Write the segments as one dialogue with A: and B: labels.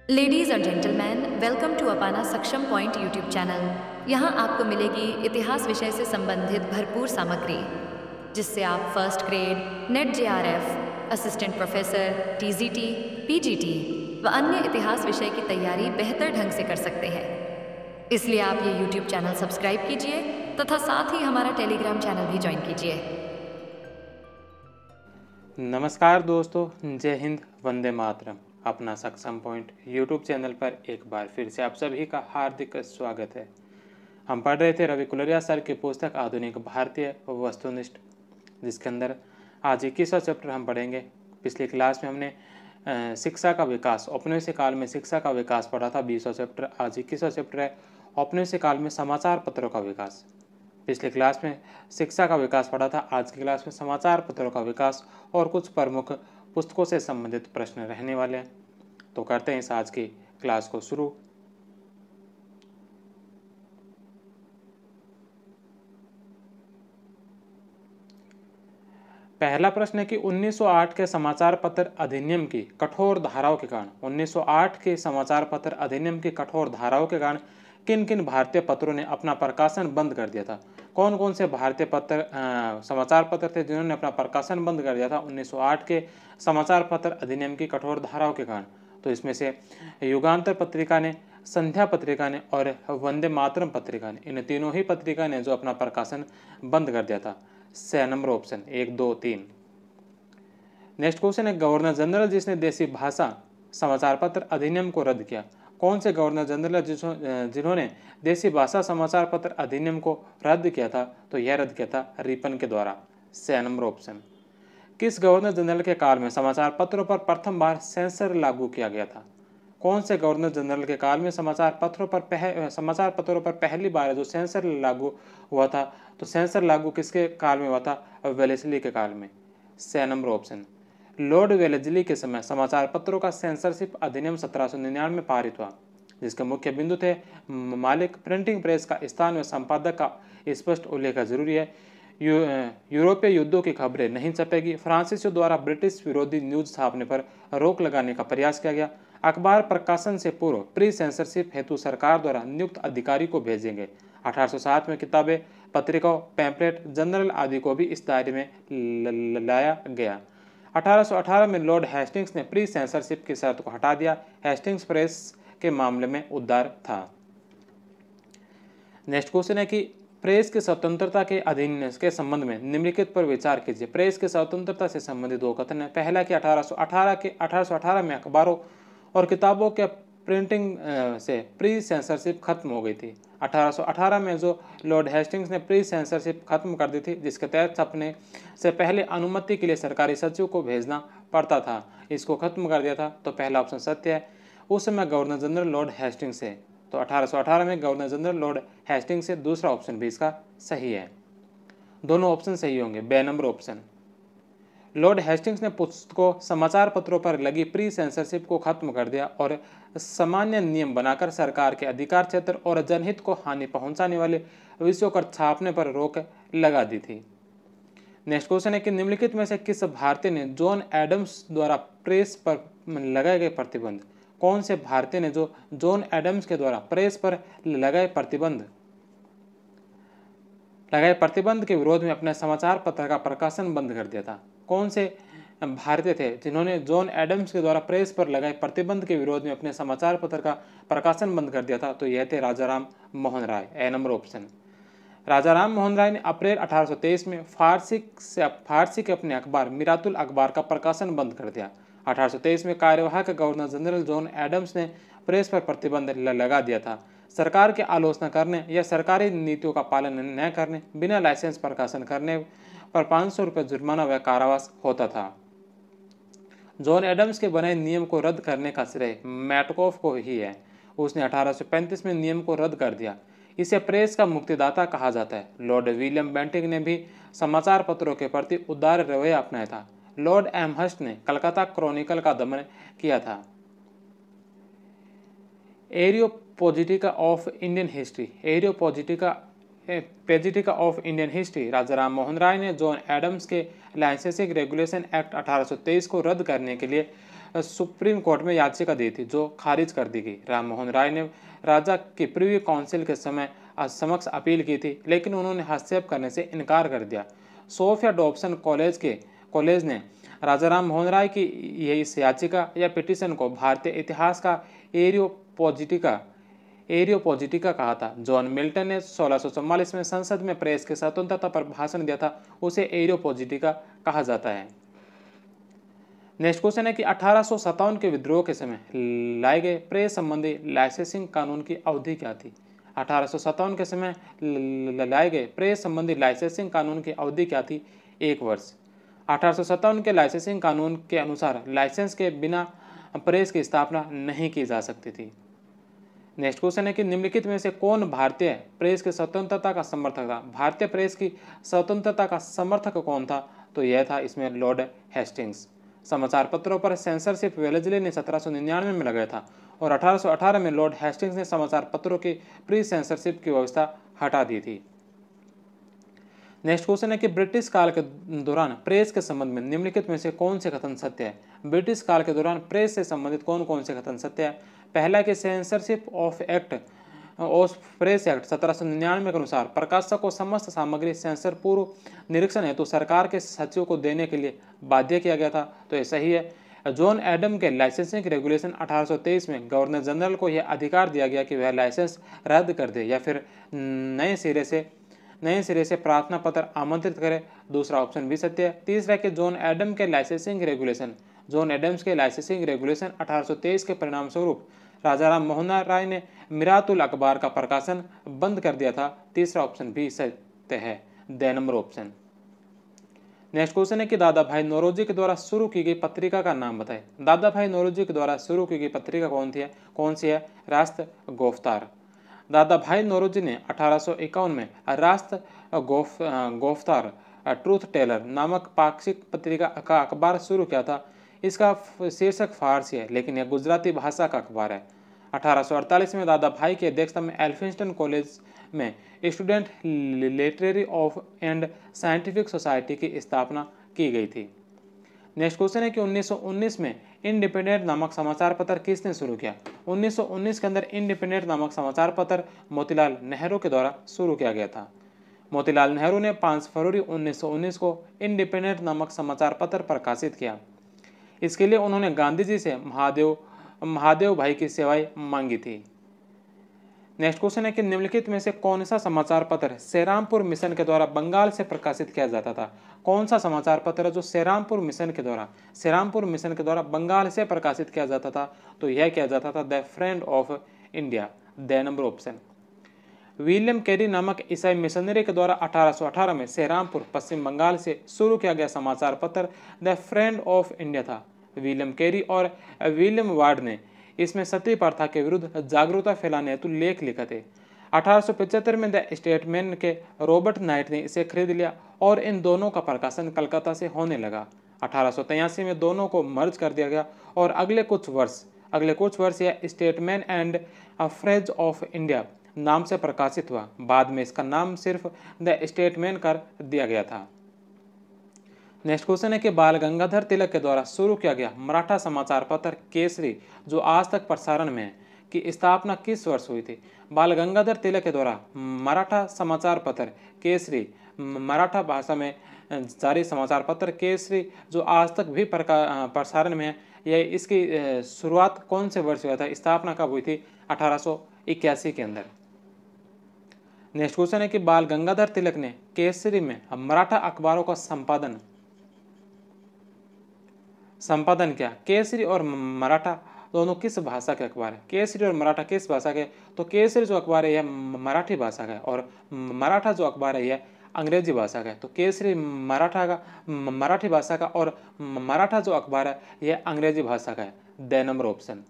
A: Ladies और gentleman, welcome to अपाना सक्षम point YouTube channel. यहाँ आपको मिलेगी इतिहास विषय से संबंधित भरपूर सामग्री, जिससे आप first grade, net JRF, assistant professor, TGT, PGT व अन्य इतिहास विषय की तैयारी बेहतर ढंग से कर सकते हैं। इसलिए आप ये यूट्यूब चैनल सब्सक्राइब कीजिए तथा साथ ही हमारा टेलीग्राम चैनल भी ज्वाइन कीजिए।
B: नमस्कार दोस्तों, जय हिंद, वंदे मातरम। अपना सक्षम पॉइंट यूट्यूब चैनल पर एक बार फिर से आप सभी का हार्दिक स्वागत है। हम पढ़ रहे थे रवि कुलरिया सर की पुस्तक आधुनिक भारतीय वस्तुनिष्ठ, जिसके अंदर आज 21वां चैप्टर हम पढ़ेंगे। पिछली क्लास में हमने शिक्षा का विकास, औपनिवेशिक काल में शिक्षा का विकास पढ़ा था 20वां चैप्टर। आज 21वां चैप्टर है औपनिवेशिक काल में समाचार पत्रों का विकास। पिछली क्लास में शिक्षा का विकास पढ़ा था, आज की क्लास में समाचार पत्रों का विकास और कुछ प्रमुख पुस्तकों से संबंधित प्रश्न रहने वाले हैं। तो करते हैं इस आज की क्लास को शुरू। पहला प्रश्न है कि 1908 के समाचार पत्र अधिनियम की कठोर धाराओं के कारण 1908 के समाचार पत्र अधिनियम की कठोर धाराओं के कारण किन किन भारतीय पत्रों ने अपना प्रकाशन बंद कर दिया था। कौन कौन से भारतीय समाचार पत्र थे जिन्होंने अपना प्रकाशन बंद कर दिया था 1908 के समाचार पत्र अधिनियम की कठोर धाराओं के कारण। तो इसमें से युगांतर पत्रिका ने, संध्या पत्रिका ने और वंदे मातरम पत्रिका ने, इन तीनों ही पत्रिका ने जो अपना प्रकाशन बंद कर दिया था। 6 नंबर ऑप्शन 1, 2, 3। नेक्स्ट क्वेश्चन है गवर्नर जनरल जिसने देसी भाषा समाचार पत्र अधिनियम को रद्द किया। कौन से गवर्नर जनरल जिन्होंने देसी भाषा समाचार पत्र अधिनियम को रद्द किया था? तो यह रद्द किया था रिपन के द्वारा। 6 नंबर ऑप्शन। किस गवर्नर जनरल के काल में समाचार पत्रों पर प्रथम बार सेंसर लागू किया गया था? कौन से गवर्नर जनरल के काल में समाचार पत्रों पर पहली बार जो सेंसर लागू हुआ था? तो सेंसर लागू किसके काल में हुआ था? वेलेस्ली के काल में। 6 नंबर ऑप्शन। लॉर्ड वेलेस्ली के समय समाचार पत्रों का सेंसरशिप अधिनियम 1799 में पारित हुआ, जिसके मुख्य बिंदु थे मालिक, प्रिंटिंग प्रेस का स्थान व संपादक का स्पष्ट उल्लेख जरूरी है, यूरोपीय युद्धों की खबरें नहीं छपेगी, फ्रांसीसियों द्वारा ब्रिटिश विरोधी न्यूज छापने पर रोक लगाने का प्रयास किया गया, अखबार प्रकाशन से पूर्व प्री सेंसरशिप हेतु सरकार द्वारा नियुक्त अधिकारी को भेजेंगे। 1807 में किताबें, पत्रिकाओं, पैम्पलेट, जनरल आदि को भी इस दायरे में लाया गया। 1818 में लॉर्ड हेस्टिंग्स ने प्री सेंसरशिप की शर्त को हटा दिया। हेस्टिंग्स प्रेस के मामले में उदार था। नेक्स्ट क्वेश्चन है कि प्रेस की स्वतंत्रता के अधीन के संबंध में निम्नलिखित पर विचार कीजिए। प्रेस की स्वतंत्रता से संबंधित दो कथन है। पहला कि 1818 में अखबारों और किताबों के प्रिंटिंग से प्री सेंसरशिप खत्म हो गई थी। 1818 में जो लॉर्ड हेस्टिंग्स ने प्री सेंसरशिप खत्म कर दी थी, जिसके तहत छपने से पहले अनुमति के लिए सरकारी सचिव को भेजना पड़ता था, इसको खत्म कर दिया था। तो पहला ऑप्शन सत्य है। उस समय गवर्नर जनरल लॉर्ड हेस्टिंग्स है, तो 1818 में गवर्नर जनरल लॉर्ड हेस्टिंग्स से दूसरा ऑप्शन भी इसका सही है। दोनों ऑप्शन सही होंगे। 2 नंबर ऑप्शन। लॉर्ड हेस्टिंग्स ने पुस्तकों, समाचार पत्रों पर लगी प्री सेंसरशिप को खत्म कर दिया और सामान्य नियम बनाकर सरकार के अधिकार क्षेत्र और जनहित को हानि पहुंचाने वाले विषयों पर छापने पर रोक लगा दी थी। नेक्स्ट क्वेश्चन है कि निम्नलिखित में से किस भारतीय ने जॉन एडम्स द्वारा प्रेस पर लगाए गए प्रतिबंध, कौन से भारतीय ने जो जॉन एडम्स के द्वारा प्रेस पर लगाए प्रतिबंध के विरोध में अपने समाचार पत्र का प्रकाशन बंद कर दिया था? कौन से भारतीय थे जिन्होंने जॉन एडम्स के द्वारा प्रेस पर लगाए प्रतिबंध के विरोध में अपने समाचार पत्र का प्रकाशन बंद कर दिया था? तो यह थे राजाराम मोहन राय। 1 नंबर ऑप्शन। राजाराम मोहन राय ने अप्रैल 1823 में फारसी के अपने अखबार मिरातुल अखबार का प्रकाशन बंद कर दिया। 1823 में कार्यवाहक गवर्नर जनरल जॉन एडम्स ने प्रेस पर प्रतिबंध लगा दिया था। सरकार की आलोचना करने या सरकारी नीतियों का पालन न करने, बिना लाइसेंस प्रकाशन करने पर 500 रुपये जुर्माना व कारावास होता था। जॉन एडम्स के बनाए नियम को रद्द करने का श्रेय मैटकॉफ को ही है। उसने 1835 में नियम को रद्द कर दिया। इसे प्रेस का मुक्तिदाता कहा जाता है। लॉर्ड विलियम बेंटिंग ने भी समाचार पत्रों के प्रति उदार रवैया अपनाया था। लॉर्ड एमहर्स्ट ने कलकत्ता क्रॉनिकल का दमन किया था। Areopagitica of Indian history Rajaram Mohan Roy ने जॉन एडम्स के लाइसेंसिंग रेगुलेशन एक्ट 1823 को रद्द करने के लिए सुप्रीम कोर्ट में याचिका दी थी जो खारिज कर दी गई। राम मोहन राय ने राजा की प्रीवी काउंसिल के समय समक्ष अपील की थी, लेकिन उन्होंने हस्तक्षेप करने से इनकार कर दिया। सोफिया डॉब्सन कॉलेज ने राजा राम मोहन राय की इस याचिका या पिटीशन को भारतीय इतिहास का एरियोपॉजिटिका कहा था। जॉन मिल्टन ने 1644 में संसद में प्रेस की स्वतंत्रता पर भाषण दिया था, उसे एरियोपॉजिटिका कहा जाता है। नेक्स्ट क्वेश्चन है कि 1857 के विद्रोह के समय लाए गए प्रेस संबंधी लाइसेंसिंग कानून की अवधि क्या थी। 1857 के समय लाए गए प्रेस संबंधी लाइसेंसिंग कानून की अवधि क्या थी? 1 वर्ष। 1857 के लाइसेंसिंग कानून के अनुसार लाइसेंस के बिना प्रेस की स्थापना नहीं की जा सकती थी। नेक्स्ट क्वेश्चन है कि निम्नलिखित में से कौन भारतीय प्रेस की स्वतंत्रता का समर्थक था? भारतीय प्रेस की स्वतंत्रता का समर्थक कौन था? तो यह था इसमें लॉर्ड हेस्टिंग्स। समाचार पत्रों पर सेंसरशिप वेलेस्ली ने 1799 में लगाया था और 1818 में लॉर्ड हेस्टिंग्स ने समाचार पत्रों की प्री सेंसरशिप की व्यवस्था हटा दी थी। नेक्स्ट क्वेश्चन है कि ब्रिटिश काल के दौरान प्रेस के संबंध में निम्नलिखित में से कौन से कथन सत्य है? ब्रिटिश काल के दौरान प्रेस से संबंधित कौन कौन से कथन सत्य है? पहला कि सेंसरशिप ऑफ प्रेस एक्ट 1799 के अनुसार प्रकाशक को समस्त सामग्री सेंसर पूर्व निरीक्षण हेतु सरकार के सचिव को देने के लिए बाध्य किया गया था, तो ये सही है। जॉन एडम के लाइसेंसिंग रेगुलेशन 1823 में गवर्नर जनरल को यह अधिकार दिया गया कि वह लाइसेंस रद्द कर दे या फिर नए सिरे से प्रार्थना पत्र आमंत्रित करे। दूसरा ऑप्शन भी सत्य है। तीसरा कि जॉन एडम्स के लाइसेंसिंग रेगुलेशन 1823 के परिणाम स्वरूप राजा राम मोहन राय ने मिरातुल अखबार का प्रकाशन बंद कर दिया था। तीसरा ऑप्शन भी सत्य है, the number option. Next question है कि दादा भाई नौरोजी के द्वारा शुरू की गई पत्रिका का नाम बताएं। दादा भाई नौरोजी के द्वारा शुरू की गई पत्रिका कौन सी है? राष्ट्र गोफ्तार। दादा भाई नौरोजी ने 1851 में राष्ट्र गोफ्तार ट्रूथ टेलर नामक पाक्षिक पत्रिका का अखबार शुरू किया था। इसका शीर्षक फारसी है, लेकिन यह गुजराती भाषा का अखबार है। 1848 में दादा भाई की अध्यक्षता में एल्फिंस्टन कॉलेज में student literary of and scientific society की स्थापना की गई थी। नेक्स्ट क्वेश्चन है कि 1919 में इंडिपेंडेंट नामक समाचार पत्र किसने शुरू किया? 1919 के अंदर इंडिपेंडेंट नामक समाचार पत्र मोतीलाल नेहरू के द्वारा शुरू किया गया था। मोतीलाल नेहरू ने 5 फरवरी 1919 को इंडिपेंडेंट नामक समाचार पत्र प्रकाशित किया। इसके लिए उन्होंने गांधी जी से महादेव भाई की सेवाएं मांगी थी। नेक्स्ट क्वेश्चन है कि निम्नलिखित में से कौन सा समाचार पत्र सेरामपुर मिशन के द्वारा बंगाल से प्रकाशित किया जाता था? कौन सा समाचार पत्र जो सेरामपुर मिशन के द्वारा बंगाल से प्रकाशित किया जाता था? तो यह किया जाता था the friend of India, the number option. William Carey नामक ईसाई मिशनरी के द्वारा 1818 में सेरामपुर पश्चिम बंगाल से शुरू किया गया समाचार पत्र द फ्रेंड ऑफ इंडिया था। विलियम कैरी और विलियम वार्ड ने इसमें सती प्रथा के विरुद्ध जागरूकता फैलाने हेतु लेख लिखे थे। 1875 में द स्टेटमैन के रॉबर्ट नाइट ने इसे खरीद लिया और इन दोनों का प्रकाशन कलकत्ता से होने लगा। 1883 में दोनों को मर्ज कर दिया गया और अगले कुछ वर्ष यह statesman and phrase of India नाम से प्रकाशित हुआ। बाद में इसका नाम सिर्फ द स्टेटमैन कर दिया गया था। नेक्स्ट क्वेश्चन है कि बाल गंगाधर तिलक के द्वारा शुरू किया गया मराठा समाचार पत्र केसरी जो आज तक प्रसारण में है की स्थापना किस वर्ष हुई थी? बाल गंगाधर तिलक के द्वारा मराठा समाचार पत्र केसरी मराठा भाषा में जारी समाचार पत्र केसरी जो आज तक भी प्रसारण में है, यह इसकी शुरुआत कौन से वर्ष हुआ था? स्थापना कब हुई थी? 1881 के अंदर। नेक्स्ट क्वेश्चन है कि बाल गंगाधर तिलक ने केसरी में मराठा अखबारों का संपादन किया। केसरी और मराठा दोनों किस भाषा के अखबार है? केसरी और मराठा किस भाषा के? तो केसरी जो अखबार है यह मराठी भाषा का है और मराठा जो अखबार है यह अंग्रेजी भाषा का है। तो केसरी मराठी भाषा का और मराठा जो अखबार है यह अंग्रेजी भाषा का है, the number option.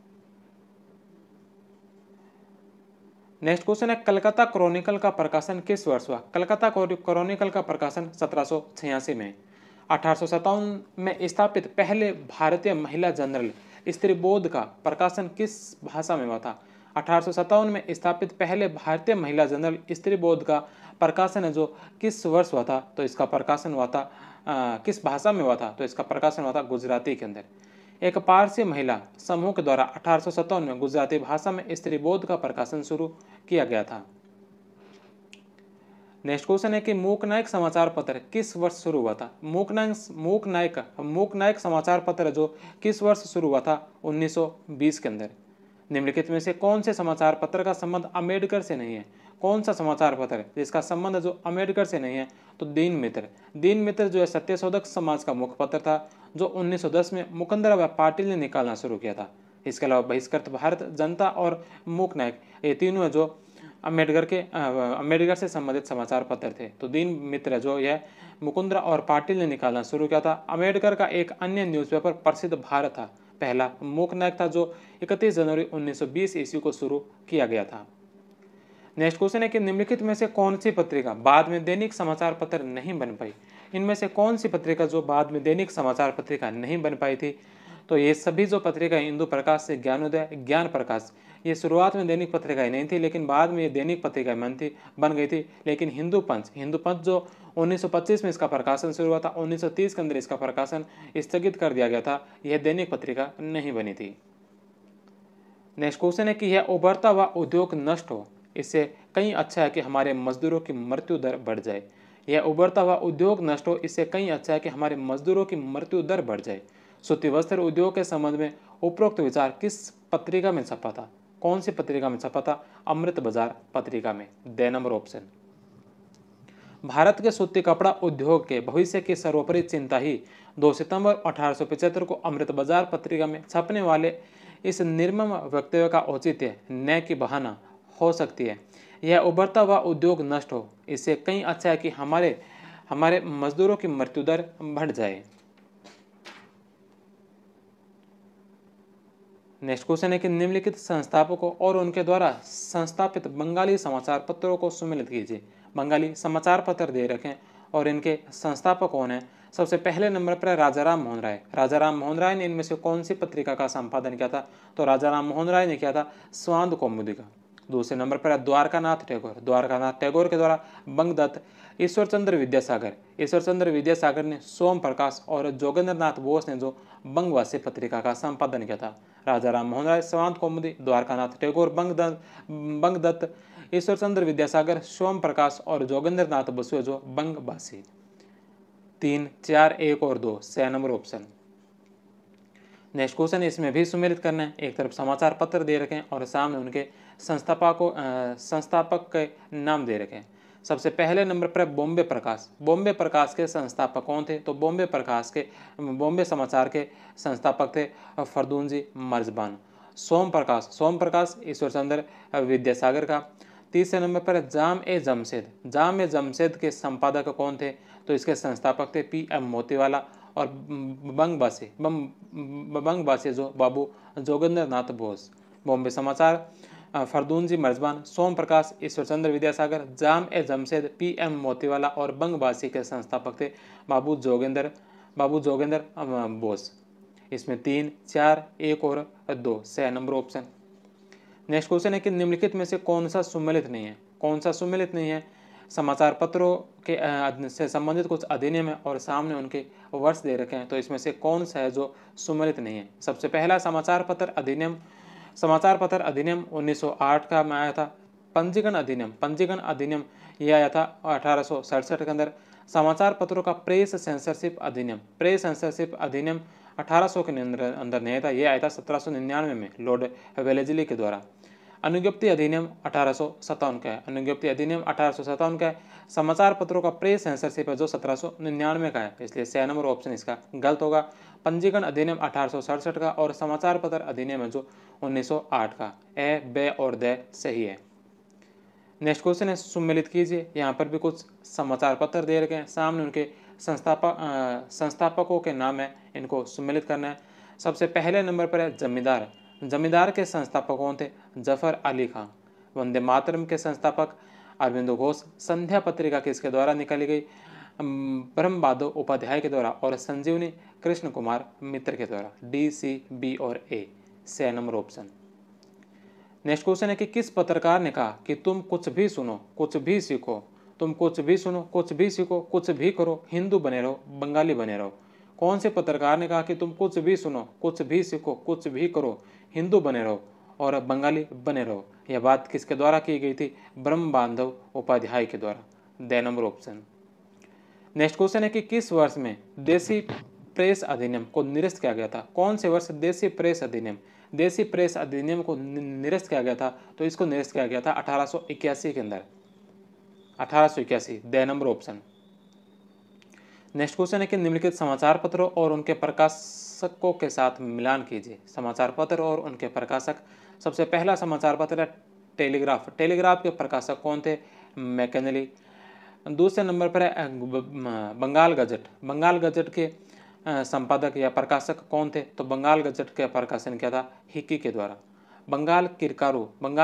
B: Next question है कलकत्ता क्रॉनिकल का प्रकाशन किस वर्ष हुआ? कलकत्ता क्रॉनिकल का प्रकाशन 1786 में। 1857 में स्थापित पहले भारतीय महिला जर्नल स्त्रीबोध का प्रकाशन किस भाषा में हुआ था? 1857 में स्थापित पहले भारतीय महिला जर्नल स्त्रीबोध का प्रकाशन है जो किस वर्ष हुआ था? तो इसका प्रकाशन हुआ था किस भाषा में हुआ था? तो इसका प्रकाशन हुआ था गुजराती के अंदर। एक पारसी महिला समूह के द्वारा 1857 में गुजराती भाषा में स्त्रीबोध का प्रकाशन शुरू किया गया था। नेक्स्ट क्वेश्चन है कि मूक नायक समाचार पत्र किस वर्ष शुरू हुआ था। मूक नायक समाचार पत्र जो किस वर्ष शुरू हुआ था? 1920 के अंदर। निम्नलिखित में से कौन से समाचार पत्र का संबंध अम्बेडकर से नहीं है? कौन सा समाचार पत्र जिसका संबंध जो अम्बेडकर से नहीं है? तो दीन मित्र जो है सत्यशोधक समाज का मुखपत्र था, जो 1910 में मुकुंदराम पाटिल ने निकालना शुरू किया था। इसके अलावा बहिष्कृत भारत जनता और मूक नायक, ये तीनों जो अम्बेडकर से संबंधित समाचार पत्र थे। तो दीन मित्र जो यह मुकुंदरा और पाटिल ने निकालना शुरू किया था। अम्बेडकर का एक अन्य न्यूज़पेपर प्रसिद्ध भारत था। पहला मूक नायक था जो 31 जनवरी 1920 ईस्वी को शुरू किया गया था। नेक्स्ट क्वेश्चन है कि निम्नलिखित में से कौन सी पत्रिका बाद में दैनिक समाचार पत्र नहीं बन पाई? इनमें से कौन सी पत्रिका जो बाद में दैनिक समाचार पत्रिका नहीं बन पाई थी? तो ये सभी जो पत्रिका इंदु प्रकाश से ज्ञानोदय, ज्ञान प्रकाश, ये शुरुआत में दैनिक पत्रिकाएं नहीं थी, लेकिन बाद में ये दैनिक पत्रिकाएं बन गई थी। लेकिन हिंदू पंच जो 1925 में इसका प्रकाशन शुरू हुआ था, 1930 के अंदर इसका प्रकाशन स्थगित कर दिया गया था। यह दैनिक पत्रिका नहीं बनी थी। नेक्स्ट क्वेश्चन है कि यह उभरता हुआ उद्योग नष्ट हो, इससे कहीं अच्छा है कि हमारे मजदूरों की मृत्यु दर बढ़ जाए। यह उभरता हुआ उद्योग नष्ट हो, इससे कहीं अच्छा है कि हमारे मजदूरों की मृत्यु दर बढ़ जाए। सूती वस्त्र उद्योग के संबंध में उपरोक्त विचार किस पत्रिका में छपा था? कौन सी पत्रिका में छपा था? अमृत बाजार पत्रिका में। The number option. भारत के सूती कपड़ा उद्योग के भविष्य की सर्वोपरि चिंता ही 2 सितंबर 1875 को अमृत बाजार पत्रिका में छपने वाले इस निर्मम वक्तव्य का औचित्य न्याय की बहाना हो सकती है। यह उभरता हुआ उद्योग नष्ट हो, इससे कहीं अच्छा है कि हमारे मजदूरों की मृत्यु दर बढ़ जाए। नेक्स्ट क्वेश्चन है कि निम्नलिखित संस्थापकों और उनके द्वारा संस्थापित बंगाली समाचार पत्रों को सम्मिलित कीजिए। बंगाली समाचार पत्र दे रखें और इनके संस्थापक कौन है? सबसे पहले नंबर पर राजाराम मोहन राय। राजाराम मोहन राय ने इनमें से कौन सी पत्रिका का संपादन किया था? तो राजाराम मोहन राय ने किया था स्वांद कौमुदी का। दूसरे नंबर पर द्वारकानाथ टैगोर के द्वारा बंगदत्त। ईश्वरचंद्र विद्यासागर ने सोम प्रकाश और जोगेंद्रनाथ बोस ने जो बंगवासी पत्रिका का संपादन किया था। राजाराम मोहन राय स्वांत कौमुदी, द्वारकानाथ टैगोर बंगदत्त, ईश्वरचंद्र विद्यासागर सोम प्रकाश और जोगेंद्रनाथ बसु जो बंगवासी। 3, 4, 1 और 2 6 नंबर ऑप्शन। नेक्स्ट क्वेश्चन इसमें भी सम्मिलित करना है। एक तरफ समाचार पत्र दे रखें और सामने उनके संस्थापक के नाम दे रखें। सबसे पहले नंबर पर बॉम्बे प्रकाश के संस्थापक कौन थे? तो बॉम्बे समाचार के संस्थापक थे फरदूनजी मर्जबान। सोम प्रकाश ईश्वरचंद्र विद्यासागर का। तीसरे नंबर पर जाम ए जमशेद के संपादक कौन थे? तो इसके संस्थापक थे PM मोतीवाला। और बंगबासी जो बाबू जोगेंद्रनाथ बोस। बॉम्बे समाचार फरदूनजी मर्जबान, सोम प्रकाश, ईश्वरचंद्र विद्यासागर, जाम ए जमशेद, PM मोतीवाला और बंगबासी के संस्थापक थे बाबू जोगेंद्र बोस। इसमें 3, 4, 1 और 2 6 नंबर ऑप्शन। नेक्स्ट क्वेश्चन है कि निम्नलिखित में से कौन सा सम्मिलित नहीं है? समाचार पत्रों के से संबंधित कुछ अधिनियम है और सामने उनके वर्ष दे रखे हैं। तो इसमें से कौन सा है जो सम्मिलित नहीं है? सबसे पहला समाचार पत्र अधिनियम 1908 का में आया था। पंजीकरण अधिनियम यह आया था 1867 के अंदर। समाचार पत्रों का प्रेस सेंसरशिप अधिनियम 1800 के अंदर नहीं था। यह आया था 1799 में लॉर्ड वेलेस्ली के द्वारा। अनुज्ञप्ति अधिनियम 1857 का है। समाचार पत्रों का प्रेस सेंसरशिप है जो 1799 का है, इसलिए 6 नंबर ऑप्शन इसका गलत होगा। पंजीकरण अधिनियम 1867 का और समाचार पत्र अधिनियम है जो 1908 का। ए, बे और द सही है। नेक्स्ट क्वेश्चन है सम्मिलित कीजिए। यहाँ पर भी कुछ समाचार पत्र दे रखे हैं, सामने उनके संस्थापकों के नाम है, इनको सम्मिलित करना है। सबसे पहले नंबर पर है जमींदार के संस्थापक कौन थे? जफर अली खां। वंदे मातरम के संस्थापक अरविंदो घोष। संध्या पत्रिका किसके द्वारा निकाली गई? ब्रह्म बहादुर उपाध्याय के द्वारा। और संजीवनी कृष्ण कुमार मित्र के द्वारा। D, C, B और A 6 number option. Next question है कि किस पत्रकार ने कहा कि तुम कुछ भी सुनो, कुछ भी सीखो, कुछ भी करो, हिंदू बने रहो, बंगाली बने रहो? कौन से पत्रकार ने कहा कि तुम कुछ भी सुनो, कुछ भी सीखो, कुछ भी करो, हिंदू बने रहो और बंगाली बने रहो? यह बात किसके द्वारा की गई थी? ब्रह्म बांधव उपाध्याय के द्वारा। The number option. Next question है कि किस वर्ष में देसी प्रेस अधिनियम को निरस्त किया गया था? कौन से वर्ष देसी प्रेस अधिनियम को निरस्त किया गया था? तो इसको निरस्त किया गया था 1881 के अंदर, 1881। The number option. Next question है कि निम्नलिखित समाचार पत्रों और उनके प्रकाशकों के साथ मिलान कीजिए। समाचार पत्र और उनके प्रकाशक। सबसे पहला समाचार पत्र है टेलीग्राफ। टेलीग्राफ के प्रकाशक कौन थे? मैकेनली। दूसरे नंबर पर है बंगाल गजट। बंगाल गजट के संपादक या प्रकाशक कौन थे? तो बंगाल गजट का प्रकाशन किया था हिक्की के द्वारा। बंगाल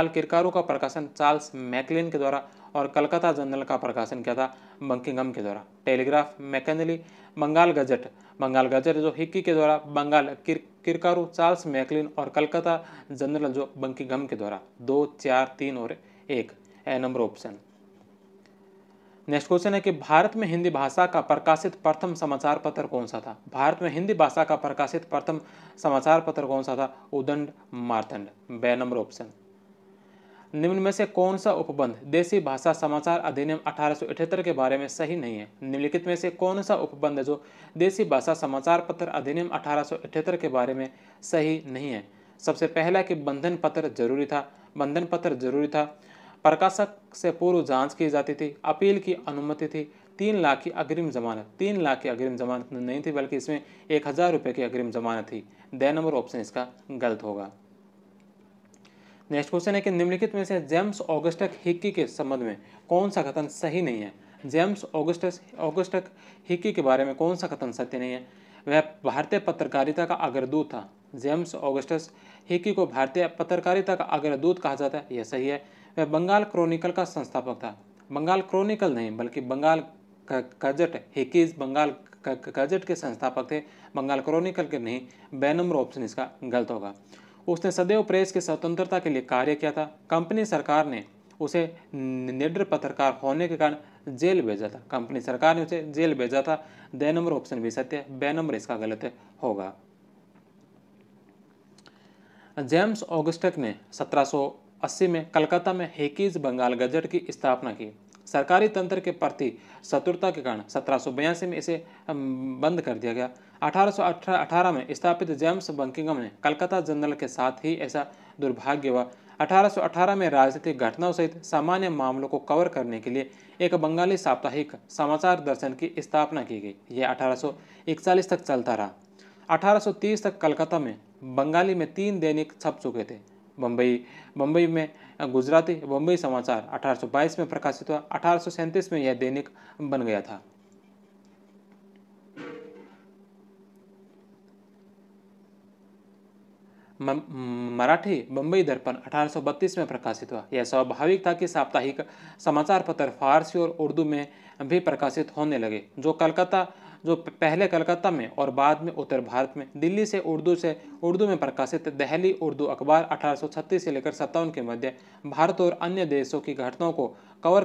B: किरकारू का प्रकाशन चार्ल्स मैकलिन के द्वारा और कलकत्ता जनरल का प्रकाशन किया था बंकिंघम के द्वारा। टेलीग्राफ मैकेनली, बंगाल गजट जो हिक्की के द्वारा, बंगाल किरकारू चार्ल्स मैकलिन और कलकत्ता जनरल जो बंकिंघम के द्वारा। 2, 4, 3 और 1 ए नंबर ऑप्शन। नेक्स्ट क्वेश्चन है कि भारत में हिंदी भाषा का प्रकाशित प्रथम समाचार पत्र कौन सा था? भारत में हिंदी भाषा का प्रकाशित प्रथम समाचार पत्र कौन सा था? उदंड मार्तंड। बे नंबर ऑप्शन। निम्न में से कौन सा उपबंध देसी भाषा समाचार अधिनियम 1878 के बारे में सही नहीं है? निम्नलिखित में से कौन सा उपबंध है जो देसी भाषा समाचार पत्र अधिनियम 1878 के बारे में सही नहीं है? सबसे पहला कि बंधन पत्र जरूरी था। प्रकाशक से पूर्व जांच की जाती थी। अपील की अनुमति थी। 3 लाख की अग्रिम जमानत नहीं थी, बल्कि इसमें 1000 रुपये की अग्रिम जमानत थी। द नंबर ऑप्शन इसका गलत होगा। नेक्स्ट क्वेश्चन है कि निम्नलिखित में से जेम्स ऑगस्टस हिक्की के संबंध में कौन सा कथन सही नहीं है? जेम्स ऑगस्टस हिक्की के बारे में कौन सा कथन सत्य नहीं है? वह भारतीय पत्रकारिता का अग्रदूत था। जेम्स ऑगस्टस हिक्की को भारतीय पत्रकारिता का अग्रदूत कहा जाता है, यह सही है। वह बंगाल क्रॉनिकल का संस्थापक था। बंगाल क्रॉनिकल नहीं, बल्कि Bengal Gazette. Hicky's Bengal Gazette के संस्थापक थे, बंगाल क्रॉनिकल के नहीं। बे नंबर ऑप्शन इसका गलत होगा। उसने सदैव प्रेस की स्वतंत्रता के लिए कार्य किया था। कंपनी सरकार ने उसे निडर पत्रकार होने के कारण जेल भेजा था। द नंबर ऑप्शन भी सत्य है। बे नंबर इसका गलत होगा। जेम्स ऑगस्टस ने 1780 में कलकत्ता में हिक्कीज बंगाल गजट की स्थापना की। सरकारी तंत्र के प्रति शत्रुता के कारण 1782 में इसे बंद कर दिया गया। 1818 में स्थापित जेम्स बंकिंघम ने कलकत्ता जनरल के साथ ही ऐसा दुर्भाग्य हुआ। 1818 में राजनीतिक घटनाओं सहित सामान्य मामलों को कवर करने के लिए एक बंगाली साप्ताहिक समाचार दर्शन की स्थापना की गई। यह 1841 तक चलता रहा। 1830 तक कलकत्ता में बंगाली में 3 दैनिक छप चुके थे। बम्बई में गुजराती बम्बई समाचार 1822 में प्रकाशित हुआ। 1837 में यह दैनिक बन गया था। मराठी बम्बई दर्पण 1832 में प्रकाशित हुआ। यह स्वाभाविक था कि साप्ताहिक समाचार पत्र फारसी और उर्दू में भी प्रकाशित होने लगे, जो पहले कलकत्ता में और बाद में उत्तर भारत में। दिल्ली से उर्दू में प्रकाशित दहली उर्दू अखबार 1836 से लेकर 57 के मध्य भारत और अन्य देशों की घटनाओं को कवर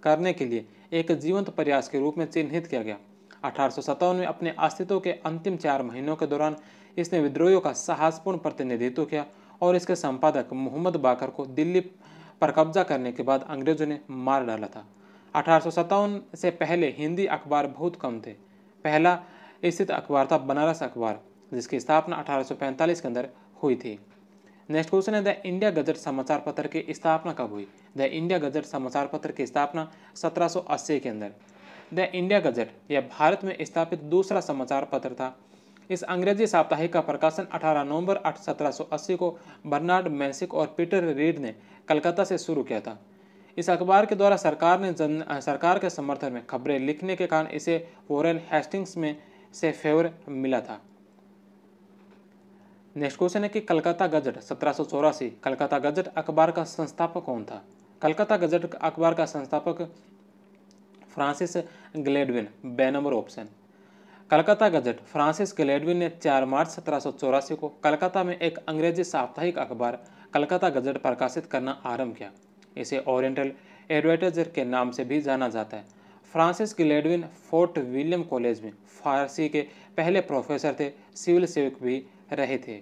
B: करने के लिए एक जीवंत प्रयास के रूप में चिन्हित किया गया। 1857 में अपने अस्तित्व के अंतिम 4 महीनों के दौरान इसने विद्रोहियों का साहसपूर्ण प्रतिनिधित्व किया और इसके संपादक मोहम्मद बाकर को दिल्ली पर कब्जा करने के बाद अंग्रेजों ने मार डाला था। 1857 से पहले हिंदी अखबार बहुत कम थे। पहला स्थित अखबार था बनारस अखबार, जिसकी स्थापना 1845 के अंदर हुई थी। नेक्स्ट क्वेश्चन है द इंडिया गजट समाचार पत्र की स्थापना कब हुई? द इंडिया गजट समाचार पत्र की स्थापना 1780 के अंदर। द इंडिया गजट यह भारत में स्थापित दूसरा समाचार पत्र था। इस अंग्रेजी साप्ताहिक का प्रकाशन 18 नवंबर 1780 को बर्नार्ड मैसिक और पीटर रीड ने कलकत्ता से शुरू किया था। इस अखबार के द्वारा सरकार के समर्थन में खबरें लिखने के कारण इसे वॉरेन हेस्टिंग्स में से फेवर मिला था। नेक्स्ट क्वेश्चन है कि कलकत्ता गजट 1784 कलकत्ता गजट अखबार का संस्थापक कौन था? कलकत्ता गजट अखबार का संस्थापक Francis Gladwin. B number option. Calcutta gazette Francis Gladwin ने 4 मार्च 1784 को कलकत्ता में एक अंग्रेजी साप्ताहिक अखबार कलकत्ता गजट प्रकाशित करना आरंभ किया। इसे ओरिएंटल एडवर्टाइजर के नाम से भी जाना जाता है। फ्रांसिस गिलेडविन फोर्ट विलियम कॉलेज में फारसी के पहले प्रोफेसर थे, सिविल सेवक भी रहे थे।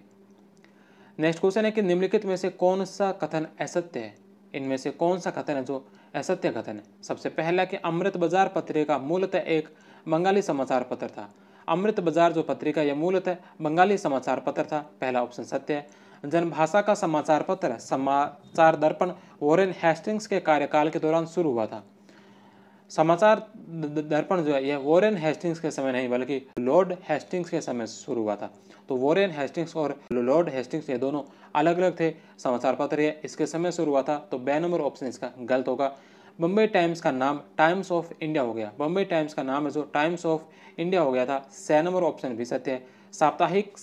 B: नेक्स्ट क्वेश्चन है कि निम्नलिखित में से कौन सा कथन असत्य है? इनमें से कौन सा कथन है जो असत्य कथन है? सबसे पहला कि अमृत बाजार पत्रिका मूलतः एक बंगाली समाचार पत्र था। अमृत बाजार जो पत्रिका यह मूलतः बंगाली समाचार पत्र था, पहला ऑप्शन सत्य है। जनभाषा का समाचार पत्र समाचार दर्पण वॉरेन हेस्टिंग्स के कार्यकाल के दौरान शुरू हुआ था। समाचार दर्पण जो है यह वॉरेन हेस्टिंग्स के समय नहीं बल्कि लॉर्ड हेस्टिंग्स के समय शुरू हुआ था। तो वॉरेन हेस्टिंग्स और लॉर्ड हेस्टिंग्स ये दोनों अलग अलग थे। समाचार पत्र ये इसके समय शुरू हुआ था, तो बे नंबर ऑप्शन इसका गलत होगा। बम्बई टाइम्स का नाम टाइम्स ऑफ इंडिया हो गया। बम्बई टाइम्स का नाम है जो टाइम्स ऑफ इंडिया हो गया था। 6 नंबर ऑप्शन भी सत्य है। साप्ताहिक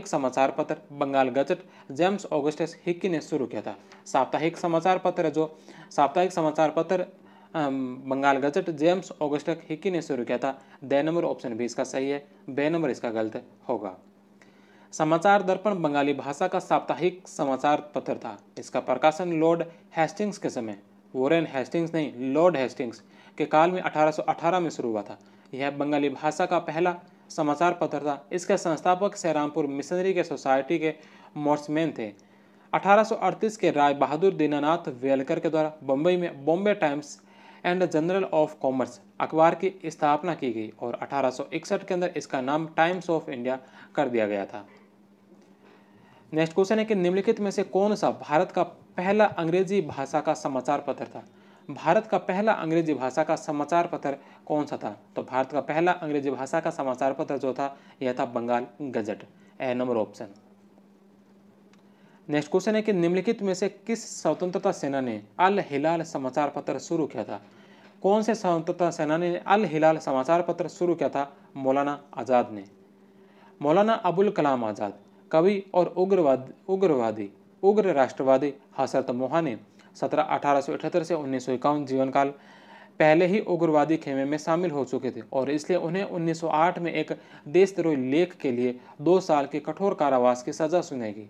B: समाचार पत्र Bengal Gazette James Augustus Hicky ने शुरू किया था। साप्ताहिक समाचार पत्र जो साप्ताहिक समाचार पत्र Bengal Gazette James Augustus Hicky ने शुरू किया था। द नंबर ऑप्शन भी इसका सही है, बे नंबर इसका गलत होगा। समाचार दर्पण बंगाली भाषा का साप्ताहिक समाचार पत्र था। इसका प्रकाशन लॉर्ड हेस्टिंग्स के समय, वॉरेन हेस्टिंग्स नहीं, लॉर्ड हेस्टिंग्स के काल में 1818 में शुरू हुआ था। यह बंगाली भाषा का पहला समाचार पत्र था। इसके संस्थापक श्रीरामपुर मिशनरी के सोसाइटी के मोर्समैन थे। 1838 के राय बहादुर दीनानाथ वेलकर के द्वारा बम्बई में Bombay times and general of commerce अखबार की स्थापना की गई और 1861 के अंदर इसका नाम टाइम्स ऑफ इंडिया कर दिया गया था। नेक्स्ट क्वेश्चन है कि निम्नलिखित में से कौन सा भारत का पहला अंग्रेजी भाषा का समाचार पत्र था? भारत का पहला अंग्रेजी भाषा का समाचार पत्र कौन सा था? तो भारत का पहला अंग्रेजी भाषा का समाचार पत्र जो था यह था बंगाल गजट, ए नंबर ऑप्शन। नेक्स्ट क्वेश्चन है कि निम्नलिखित में से किस स्वतंत्रता सेना ने अल हिलाल समाचार पत्र शुरू किया था? कौन से स्वतंत्रता सेनानी ने अल हिलाल समाचार पत्र शुरू किया था? मौलाना आज़ाद ने। मौलाना अबुल कलाम आज़ाद कवि और उग्र राष्ट्रवादी हजरत मोहा ने 1878 से 1951 जीवन काल पहले ही उग्रवादी खेमे में शामिल हो चुके थे और इसलिए उन्हें 1908 में एक देशद्रोही लेख के लिए 2 साल के कठोर कारावास की सजा सुनाई गई।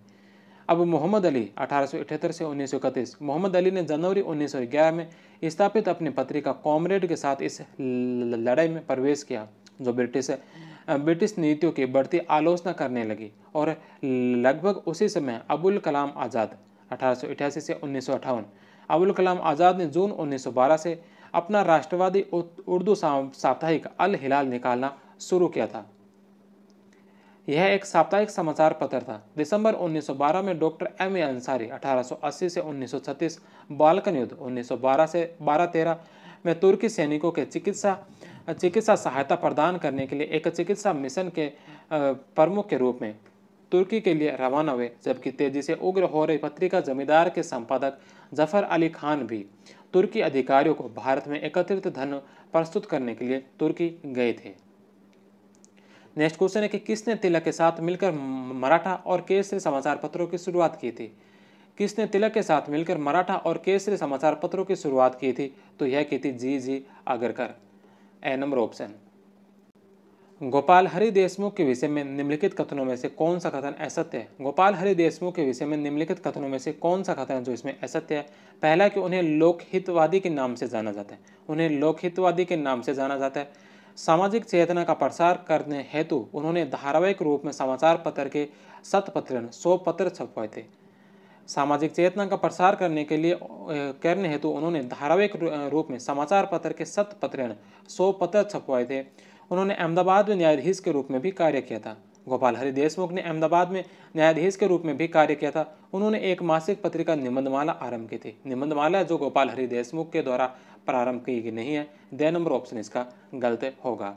B: अब मोहम्मद अली 1878 से 1931, मोहम्मद अली ने जनवरी 1911 में स्थापित अपनी पत्रिका कॉमरेड के साथ इस लड़ाई में प्रवेश किया जो ब्रिटिश नीतियों की बढ़ती आलोचना करने लगी और लगभग उसी समय अबुल कलाम आज़ाद 1888 से 1958, अबुल कलाम आज़ाद ने जून 1912 से अपना राष्ट्रवादी उर्दू साप्ताहिक अल हिलाल निकालना शुरू किया था। यह एक साप्ताहिक समाचार पत्र था। दिसंबर 1912 में डॉक्टर M.A. अंसारी 1880 से 1936, बाल्कन युद्ध 1912 से 12-13 में तुर्की सैनिकों के चिकित्सा सहायता प्रदान करने के लिए एक चिकित्सा मिशन के प्रमुख के रूप में तुर्की के लिए रवाना हुए, जबकि तेजी से उग्र हो रही पत्रिका जमींदार के संपादक जफर अली खान भी तुर्की अधिकारियों को भारत में एकत्रित धन प्रस्तुत करने के लिए तुर्की गए थे। नेक्स्ट क्वेश्चन है कि किसने तिलक के साथ मिलकर मराठा और केसरी समाचार पत्रों की शुरुआत की थी? किसने तिलक के साथ मिलकर मराठा और केसरी समाचार पत्रों की शुरुआत की थी? तो यह की थी जी आगरकर, ए नंबर ऑप्शन। गोपाल हरि देशमुख के विषय में निम्नलिखित कथनों में से कौन सा कथन असत्य है? गोपाल हरि देशमुख के विषय में निम्नलिखित कथनों में से कौन सा कथन जो इसमें असत्य है? पहला कि उन्हें लोकहितवादी के नाम से जाना जाता है, उन्हें लोकहितवादी के नाम से जाना जाता है। सामाजिक चेतना का प्रसार करने हेतु उन्होंने धारावाहिक रूप में समाचार पत्र के 100 पत्र छपवाए थे। सामाजिक चेतना का प्रसार करने हेतु उन्होंने धारावाहिक रूप में समाचार पत्र के 100 पत्र छपवाए थे। उन्होंने अहमदाबाद में न्यायाधीश के रूप में भी कार्य किया था। गोपाल हरि देशमुख ने अहमदाबाद में न्यायाधीश के रूप में भी कार्य किया था। उन्होंने एक मासिक पत्रिका निबंधमाला आरंभ की थी। निबंधमाला जो गोपाल हरि देशमुख के द्वारा प्रारंभ की गई नहीं है, द नंबर ऑप्शन इसका गलत होगा।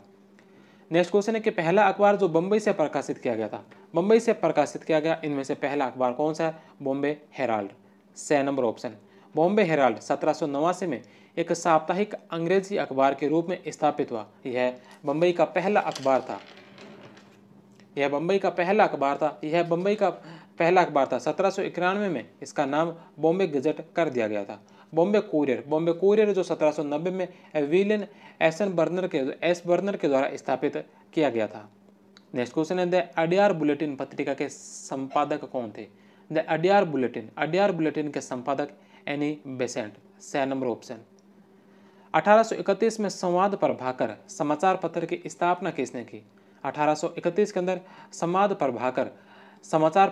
B: नेक्स्ट क्वेश्चन है कि पहला अखबार जो बम्बई से प्रकाशित किया गया था, बम्बई से प्रकाशित किया गया इनमें से पहला अखबार कौन सा है? Bombay Herald, 6 number option. Bombay Herald 1789 में एक साप्ताहिक अंग्रेजी अखबार के रूप में स्थापित हुआ। यह बम्बई का पहला अखबार था। यह बम्बई का पहला अखबार था। 1791 में इसका नाम बॉम्बे गजट कर दिया गया था। बॉम्बे कुरियर जो 1790 में विलियम एस बर्नर के द्वारा स्थापित किया गया था। नेक्स्ट क्वेश्चन है द अडियार बुलेटिन पत्रिका के संपादक कौन थे? द अडियार बुलेटिन के संपादक एनी बेसेंट, 6 नंबर ऑप्शन। 1831 में संवाद प्रभाकर समाचार पत्र की स्थापना किसने की? 1831 के अंदर संवाद प्रभाकर समाचार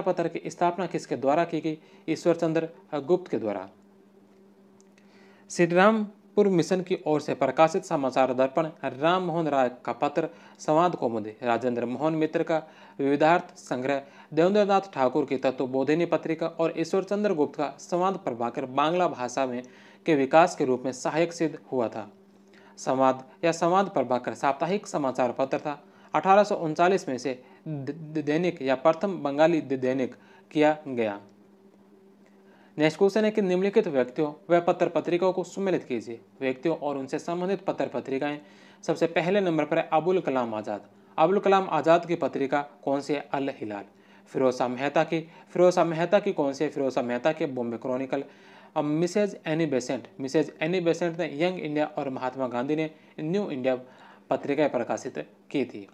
B: पत्र की स्थापना किसके द्वारा की गई? ईश्वर चंद्र गुप्त के द्वारा। श्रीरामपुर मिशन की ओर से प्रकाशित समाचार दर्पण राम मोहन राय का पत्र, संवाद कौमुदी राजेंद्र मोहन मित्र का विविधार्थ संग्रह, देवेंद्रनाथ ठाकुर की तत्वबोधिनी पत्रिका और ईश्वर चंद्र गुप्त का संवाद प्रभाकर बांग्ला भाषा में के विकास के रूप में सहायक सिद्ध हुआ था। संवाद या संवाद प्रभाकर साप्ताहिक समाचार पत्र था। 1839 में से दैनिक या प्रथम बंगाली दैनिक किया गया। नेक्स्ट क्वेश्चन है कि निम्नलिखित व्यक्तियों व पत्र पत्रिकाओं को सम्मिलित कीजिए। व्यक्तियों और उनसे संबंधित पत्र पत्रिकाएं। सबसे पहले नंबर पर है अबुल कलाम आज़ाद। अबुल कलाम आज़ाद की पत्रिका कौन सी है? अल हिलाल। फिरोज शाह मेहता की कौन सी है? फिरोज शाह मेहता के Bombay Chronicle. Mrs Annie Besant ने यंग इंडिया और महात्मा गांधी ने न्यू इंडिया पत्रिकाएं प्रकाशित की थी।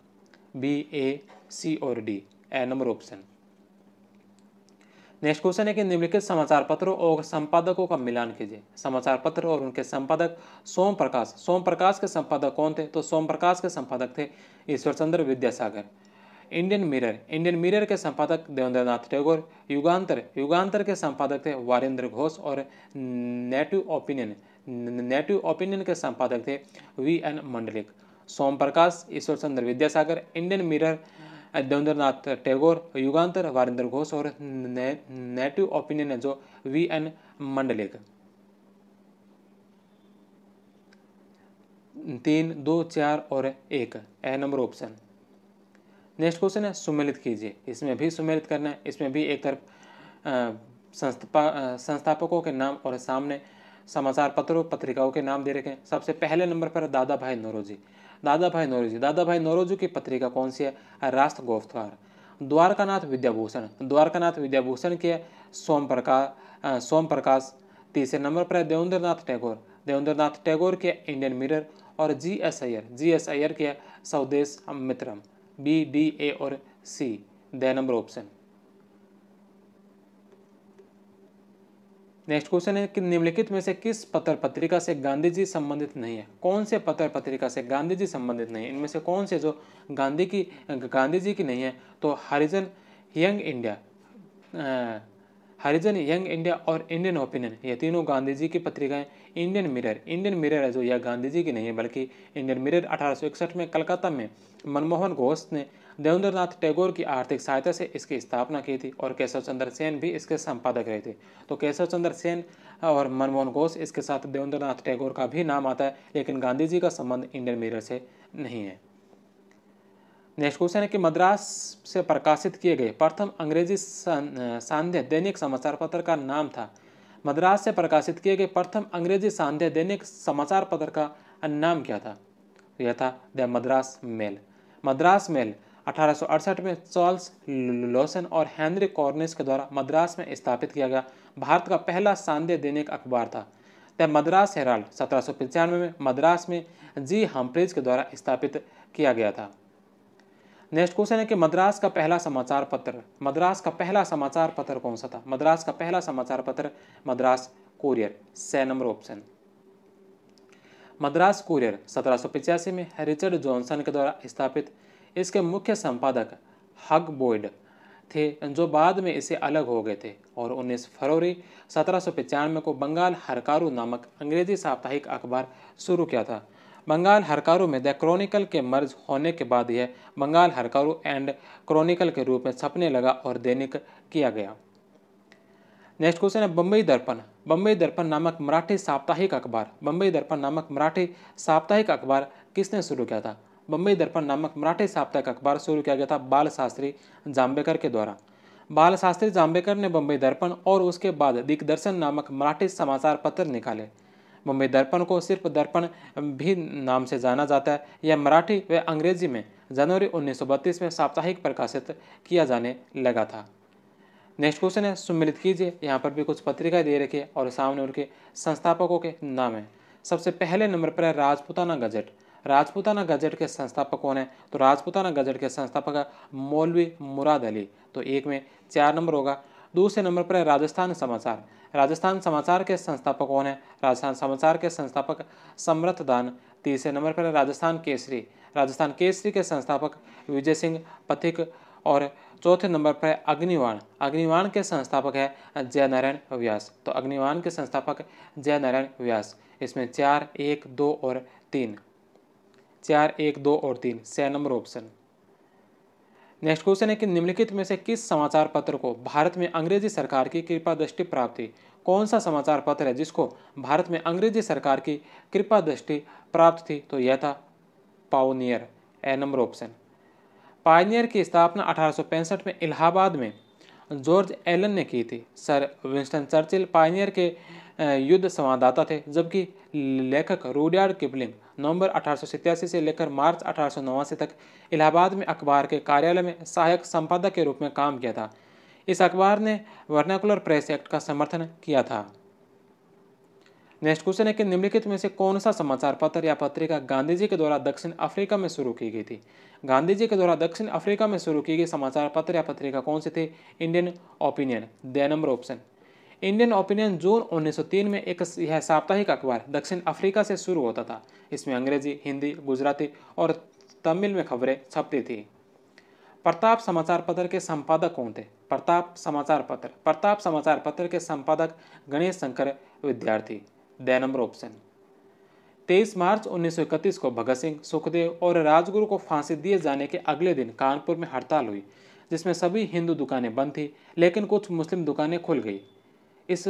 B: बी, ए, सी और डी, ए नंबर ऑप्शन। नेक्स्ट क्वेश्चन है कि निम्नलिखित समाचार पत्रों और संपादकों का मिलान कीजिए। समाचार पत्र और उनके संपादक। सोम प्रकाश के संपादक कौन थे? तो सोम प्रकाश के संपादक थे ईश्वर चंद्र विद्यासागर। इंडियन मिरर के संपादक देवेंद्रनाथ टैगोर। युगांतर के संपादक थे वारेंद्र घोष और नेटिव ओपिनियन के संपादक थे वी.एन. मंडलिक। सोम प्रकाश ईश्वर चंद्र विद्यासागर, इंडियन मिरर देवेंद्रनाथ टैगोर, युगांतर वारेंद्र घोष और नेटिव ओपिनियन जो वी.एन. मंडलिक। 3, 2, 4 और 1, ए नंबर ऑप्शन। नेक्स्ट क्वेश्चन है सम्मिलित कीजिए। इसमें भी सम्मिलित करना है। इसमें भी एक तरफ संस्थापकों के नाम और सामने समाचार पत्रों पत्रिकाओं के नाम दे रखे हैं। सबसे पहले नंबर पर दादा भाई नौरोजी की पत्रिका कौन सी है? राष्ट्र गोफ्तार। द्वारकानाथ विद्याभूषण की है सोम प्रकाश। तीसरे नंबर पर है देवेंद्रनाथ टैगोर की इंडियन मिरर और जी.एस. अय्यर की है Swadesamitran. B, D, A और C, the number option. Next question है कि निम्नलिखित में से किस पत्र पत्रिका से गांधी जी संबंधित नहीं है? कौन से पत्र पत्रिका से गांधी जी संबंधित नहीं है? इनमें से कौन से जो गांधी जी की नहीं है? तो हरिजन यंग इंडिया और इंडियन ओपिनियन, ये तीनों गांधी जी की पत्रिकाएं। इंडियन मिरर है जो यह गांधी जी की नहीं है, बल्कि इंडियन मिरर 1861 में कलकत्ता में मनमोहन घोष ने देवेंद्रनाथ टैगोर की आर्थिक सहायता से इसकी स्थापना की थी और केशव चंद्र सेन भी इसके संपादक रहे थे। तो केशव चंद्र सेन और मनमोहन घोष, इसके साथ देवेंद्रनाथ टैगोर का भी नाम आता है, लेकिन गांधी जी का संबंध इंडियन मिरर से नहीं है। नेक्स्ट क्वेश्चन है कि मद्रास से प्रकाशित किए गए प्रथम अंग्रेजी सांध्य दैनिक समाचार पत्र का नाम था। मद्रास से प्रकाशित किए गए प्रथम अंग्रेजी सांध्य दैनिक समाचार पत्र का नाम क्या था? यह था the Madras Mail. Madras Mail 1868 में चार्ल्स लॉसन और हेनरी कॉर्निश के द्वारा मद्रास में स्थापित किया गया भारत का पहला सांध्य दैनिक अखबार था। द मद्रास हेराल्ड 1795 में मद्रास में जी हम्फ्रीज के द्वारा स्थापित किया गया था। नेक्स्ट क्वेश्चन है कि मद्रास का पहला समाचार पत्र कौन सा था? मद्रास का पहला समाचार पत्र मद्रास कुरियर, से नंबर ऑप्शन। मद्रास कुरियर 1785 में रिचर्ड जॉनसन के द्वारा स्थापित। इसके मुख्य संपादक हग बॉयड थे, जो बाद में इसे अलग हो गए थे और 19 फरवरी 1795 को बंगाल हरकारू नामक अंग्रेजी साप्ताहिक अखबार शुरू किया था। बंगाल हरकारू में द क्रॉनिकल के मर्ज होने के बाद यह बंगाल हरकारू एंड क्रॉनिकल के रूप में छपने लगा और दैनिक किया गया। नेक्स्ट क्वेश्चन है बम्बई दर्पण नामक मराठी साप्ताहिक अखबार किसने शुरू किया था? बम्बई दर्पण नामक मराठी साप्ताहिक अखबार शुरू किया गया था बाल शास्त्री जांबेकर के द्वारा। बाल शास्त्री जांबेकर ने बम्बई दर्पण और उसके बाद दिग्दर्शन नामक मराठी समाचार पत्र निकाले। बम्बई दर्पण को सिर्फ दर्पण भी नाम से जाना जाता है। यह मराठी व अंग्रेजी में जनवरी 1932 में साप्ताहिक प्रकाशित किया जाने लगा था। नेक्स्ट क्वेश्चन है सम्मिलित कीजिए। यहाँ पर भी कुछ पत्रिकाएं दे रखी है और सामने उनके संस्थापकों के नाम है। सबसे पहले नंबर पर है राजपूताना गजट। राजपूताना गजट के संस्थापक कौन है? तो राजपूताना गजट के संस्थापक मौलवी मुराद अली। तो एक में 4 नंबर होगा। दूसरे नंबर पर है राजस्थान समाचार। राजस्थान समाचार के संस्थापक कौन है? राजस्थान समाचार के संस्थापक समर्थ दान। तीसरे नंबर पर राजस्थान केसरी। राजस्थान केसरी के संस्थापक विजय सिंह पथिक। और चौथे नंबर पर अग्निवाण। अग्निवाण के संस्थापक है जयनारायण व्यास। तो अग्निवाण के संस्थापक जयनारायण व्यास। इसमें 4, 1, 2 और 3, 4, 1, 2 और 3 6 नंबर ऑप्शन। नेक्स्ट क्वेश्चन है कि निम्नलिखित में से किस समाचार पत्र को भारत में अंग्रेजी सरकार की कृपा दृष्टि प्राप्त थी? कौन सा समाचार पत्र है जिसको भारत में अंग्रेजी सरकार की कृपा दृष्टि प्राप्त थी? तो यह था पायोनियर, ए नंबर ऑप्शन। पायोनियर की स्थापना 1865 में इलाहाबाद में जॉर्ज एलन ने की थी। सर विंस्टन चर्चिल पायोनियर के युद्ध संवाददाता थे, जबकि लेखक रुडयार्ड किपलिंग नवंबर 1887 से लेकर मार्च 1889 तक इलाहाबाद में अखबार के कार्यालय में सहायक संपादक के रूप में काम किया था। इस अखबार ने वर्नाकुलर प्रेस एक्ट का समर्थन किया था। नेक्स्ट क्वेश्चन है कि निम्नलिखित में से कौन सा समाचार पत्र या पत्रिका गांधी जी के द्वारा दक्षिण अफ्रीका में शुरू की गई थी? गांधी जी के द्वारा दक्षिण अफ्रीका में शुरू की गई समाचार पत्र या पत्रिका कौन सी थी? Indian Opinion, the number option. Indian Opinion June 1903 में एक यह साप्ताहिक अखबार दक्षिण अफ्रीका से शुरू होता था। इसमें अंग्रेजी, हिंदी, गुजराती और तमिल में खबरें छपती थी। प्रताप समाचार पत्र के संपादक कौन थे? प्रताप समाचार पत्र के संपादक गणेश शंकर विद्यार्थी, द नंबर ऑप्शन। 23 मार्च 1931 को भगत सिंह, सुखदेव और राजगुरु को फांसी दिए जाने के अगले दिन कानपुर में हड़ताल हुई, जिसमें सभी हिंदू दुकानें बंद थी, लेकिन कुछ मुस्लिम दुकानें खुल गई। इस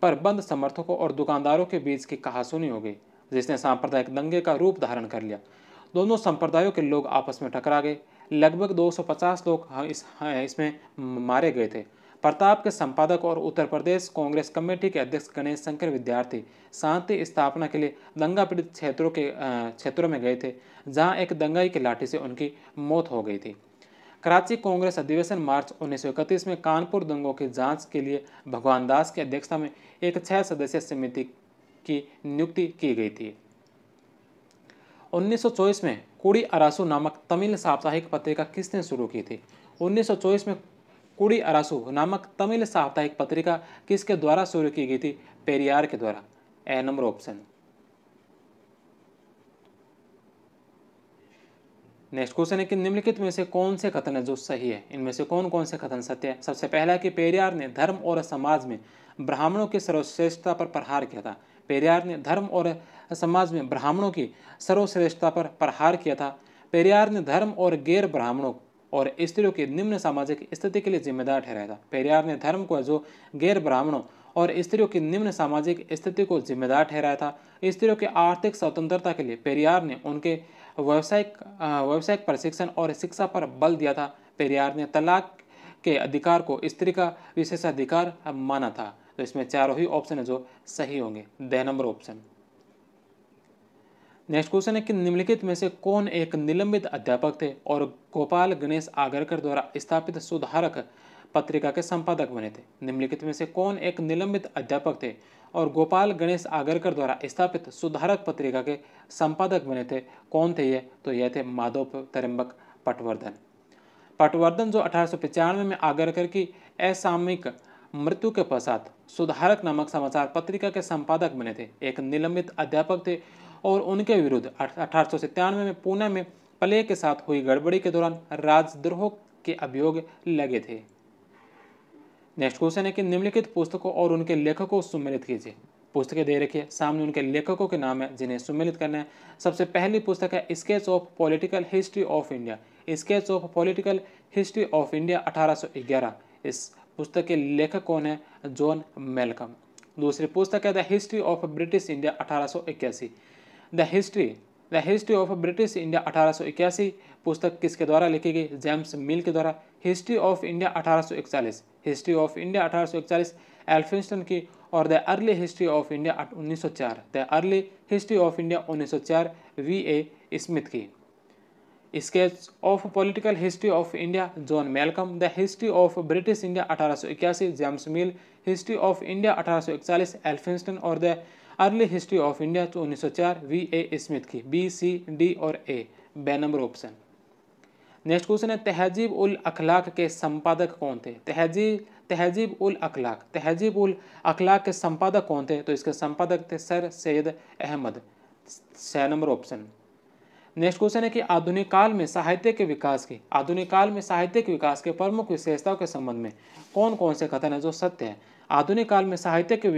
B: पर बंद समर्थकों और दुकानदारों के बीच की कहासुनी हो गई, जिसने सांप्रदायिक दंगे का रूप धारण कर लिया। दोनों संप्रदायों के लोग आपस में टकरा गए। लगभग 250 लोग इसमें मारे गए थे। प्रताप के संपादक और उत्तर प्रदेश कांग्रेस कमेटी के अध्यक्ष गणेश शंकर विद्यार्थी शांति स्थापना के लिए दंगा पीड़ित क्षेत्रों में गए थे, जहां एक दंगाई की लाठी से उनकी मौत हो गई थी। कराची कांग्रेस अधिवेशन मार्च 1931 में कानपुर दंगों की जांच के लिए भगवान दास की अध्यक्षता में एक 6 सदस्यीय समिति की नियुक्ति की गई थी। 1924 में कुड़ी अरासू नामक तमिल साप्ताहिक पत्रिका किसने शुरू की थी? 1924 में कुड़ी अरासू नामक तमिल साप्ताहिक पत्रिका किसके द्वारा शुरू की गई थी? पेरियार के द्वारा, ए नंबर ऑप्शन। नेक्स्ट क्वेश्चन है कि निम्नलिखित में से कौन से कथन है जो सही है? इनमें से कौन कौन से कथन सत्य है? सबसे पहला है कि पेरियार ने धर्म और समाज में ब्राह्मणों की सर्वश्रेष्ठता पर प्रहार किया था। पेरियार ने धर्म और समाज में ब्राह्मणों की सर्वश्रेष्ठता पर प्रहार किया था। पेरियार ने धर्म और गैर ब्राह्मणों और स्त्रियों की निम्न सामाजिक स्थिति के लिए जिम्मेदार ठहराया था। पेरियार ने धर्म को जो गैर ब्राह्मणों और स्त्रियों की निम्न सामाजिक स्थिति को जिम्मेदार ठहराया था। स्त्रियों की आर्थिक स्वतंत्रता के लिए पेरियार ने उनके व्यावसायिक प्रशिक्षण और शिक्षा पर बल दिया था। पेरियार ने तलाक के अधिकार को स्त्री का विशेषाधिकार माना था। तो इसमें चारों ही ऑप्शन है जो सही होंगे, द नंबर ऑप्शन। नेक्स्ट क्वेश्चन है कि निम्नलिखित में से कौन एक निलंबित अध्यापक थे और गोपाल गणेश आगरकर द्वारा स्थापित सुधारक पत्रिका के संपादक बने थे? निम्नलिखित में से कौन एक निलंबित अध्यापक थे और गोपाल गणेश आगरकर द्वारा स्थापित सुधारक पत्रिका के संपादक बने थे? कौन थे ये? तो यह थे माधव त्र्यंबक पटवर्धन जो 1895 में आगरकर की असामयिक मृत्यु के पश्चात सुधारक नामक समाचार पत्रिका के संपादक बने थे। एक निलंबित अध्यापक थे और उनके विरुद्ध 1897 में पुणे में प्ले के साथ हुई गड़बड़ी के दौरान राजद्रोह के अभियोग लगे थे। नेक्स्ट क्वेश्चन है कि निम्नलिखित पुस्तकों और उनके लेखकों को सम्मिलित कीजिए। पुस्तकें दे रखी है, सामने उनके लेखकों के नाम है जिन्हें सम्मिलित करना है। सबसे पहली पुस्तक है sketch of political history of India. Sketch of political history of India 1811। इस पुस्तक के लेखक कौन है? John Malcolm. दूसरी पुस्तक है the history of British India 1881। The history of British India 1881 पुस्तक किसके द्वारा लिखी गई? जेम्स मिल के द्वारा। History of India 1841। History of India 1841 Elphinstone की। और the early history of India 1904। The early history of India 1904 V.A. Smith की। Sketch of political history of India John Malcolm. The history of British India 1881 James Mill. History of India 1841 Elphinstone. और the early history of India 1904 V.A. Smith की। B, C, D और A, B number option. Next question है तहजीब उल अखलाक के संपादक कौन थे? तहजीब उल अखलाक। तहजीब उल अखलाक के संपादक कौन थे? तो इसके संपादक थे Sir Syed Ahmad. 6 number option. Next question है कि आधुनिक काल में साहित्य के विकास के प्रमुख विशेषताओं के संबंध में कौन कौन से कथन है जो सत्य है? आधुनिक काल में साहित्य के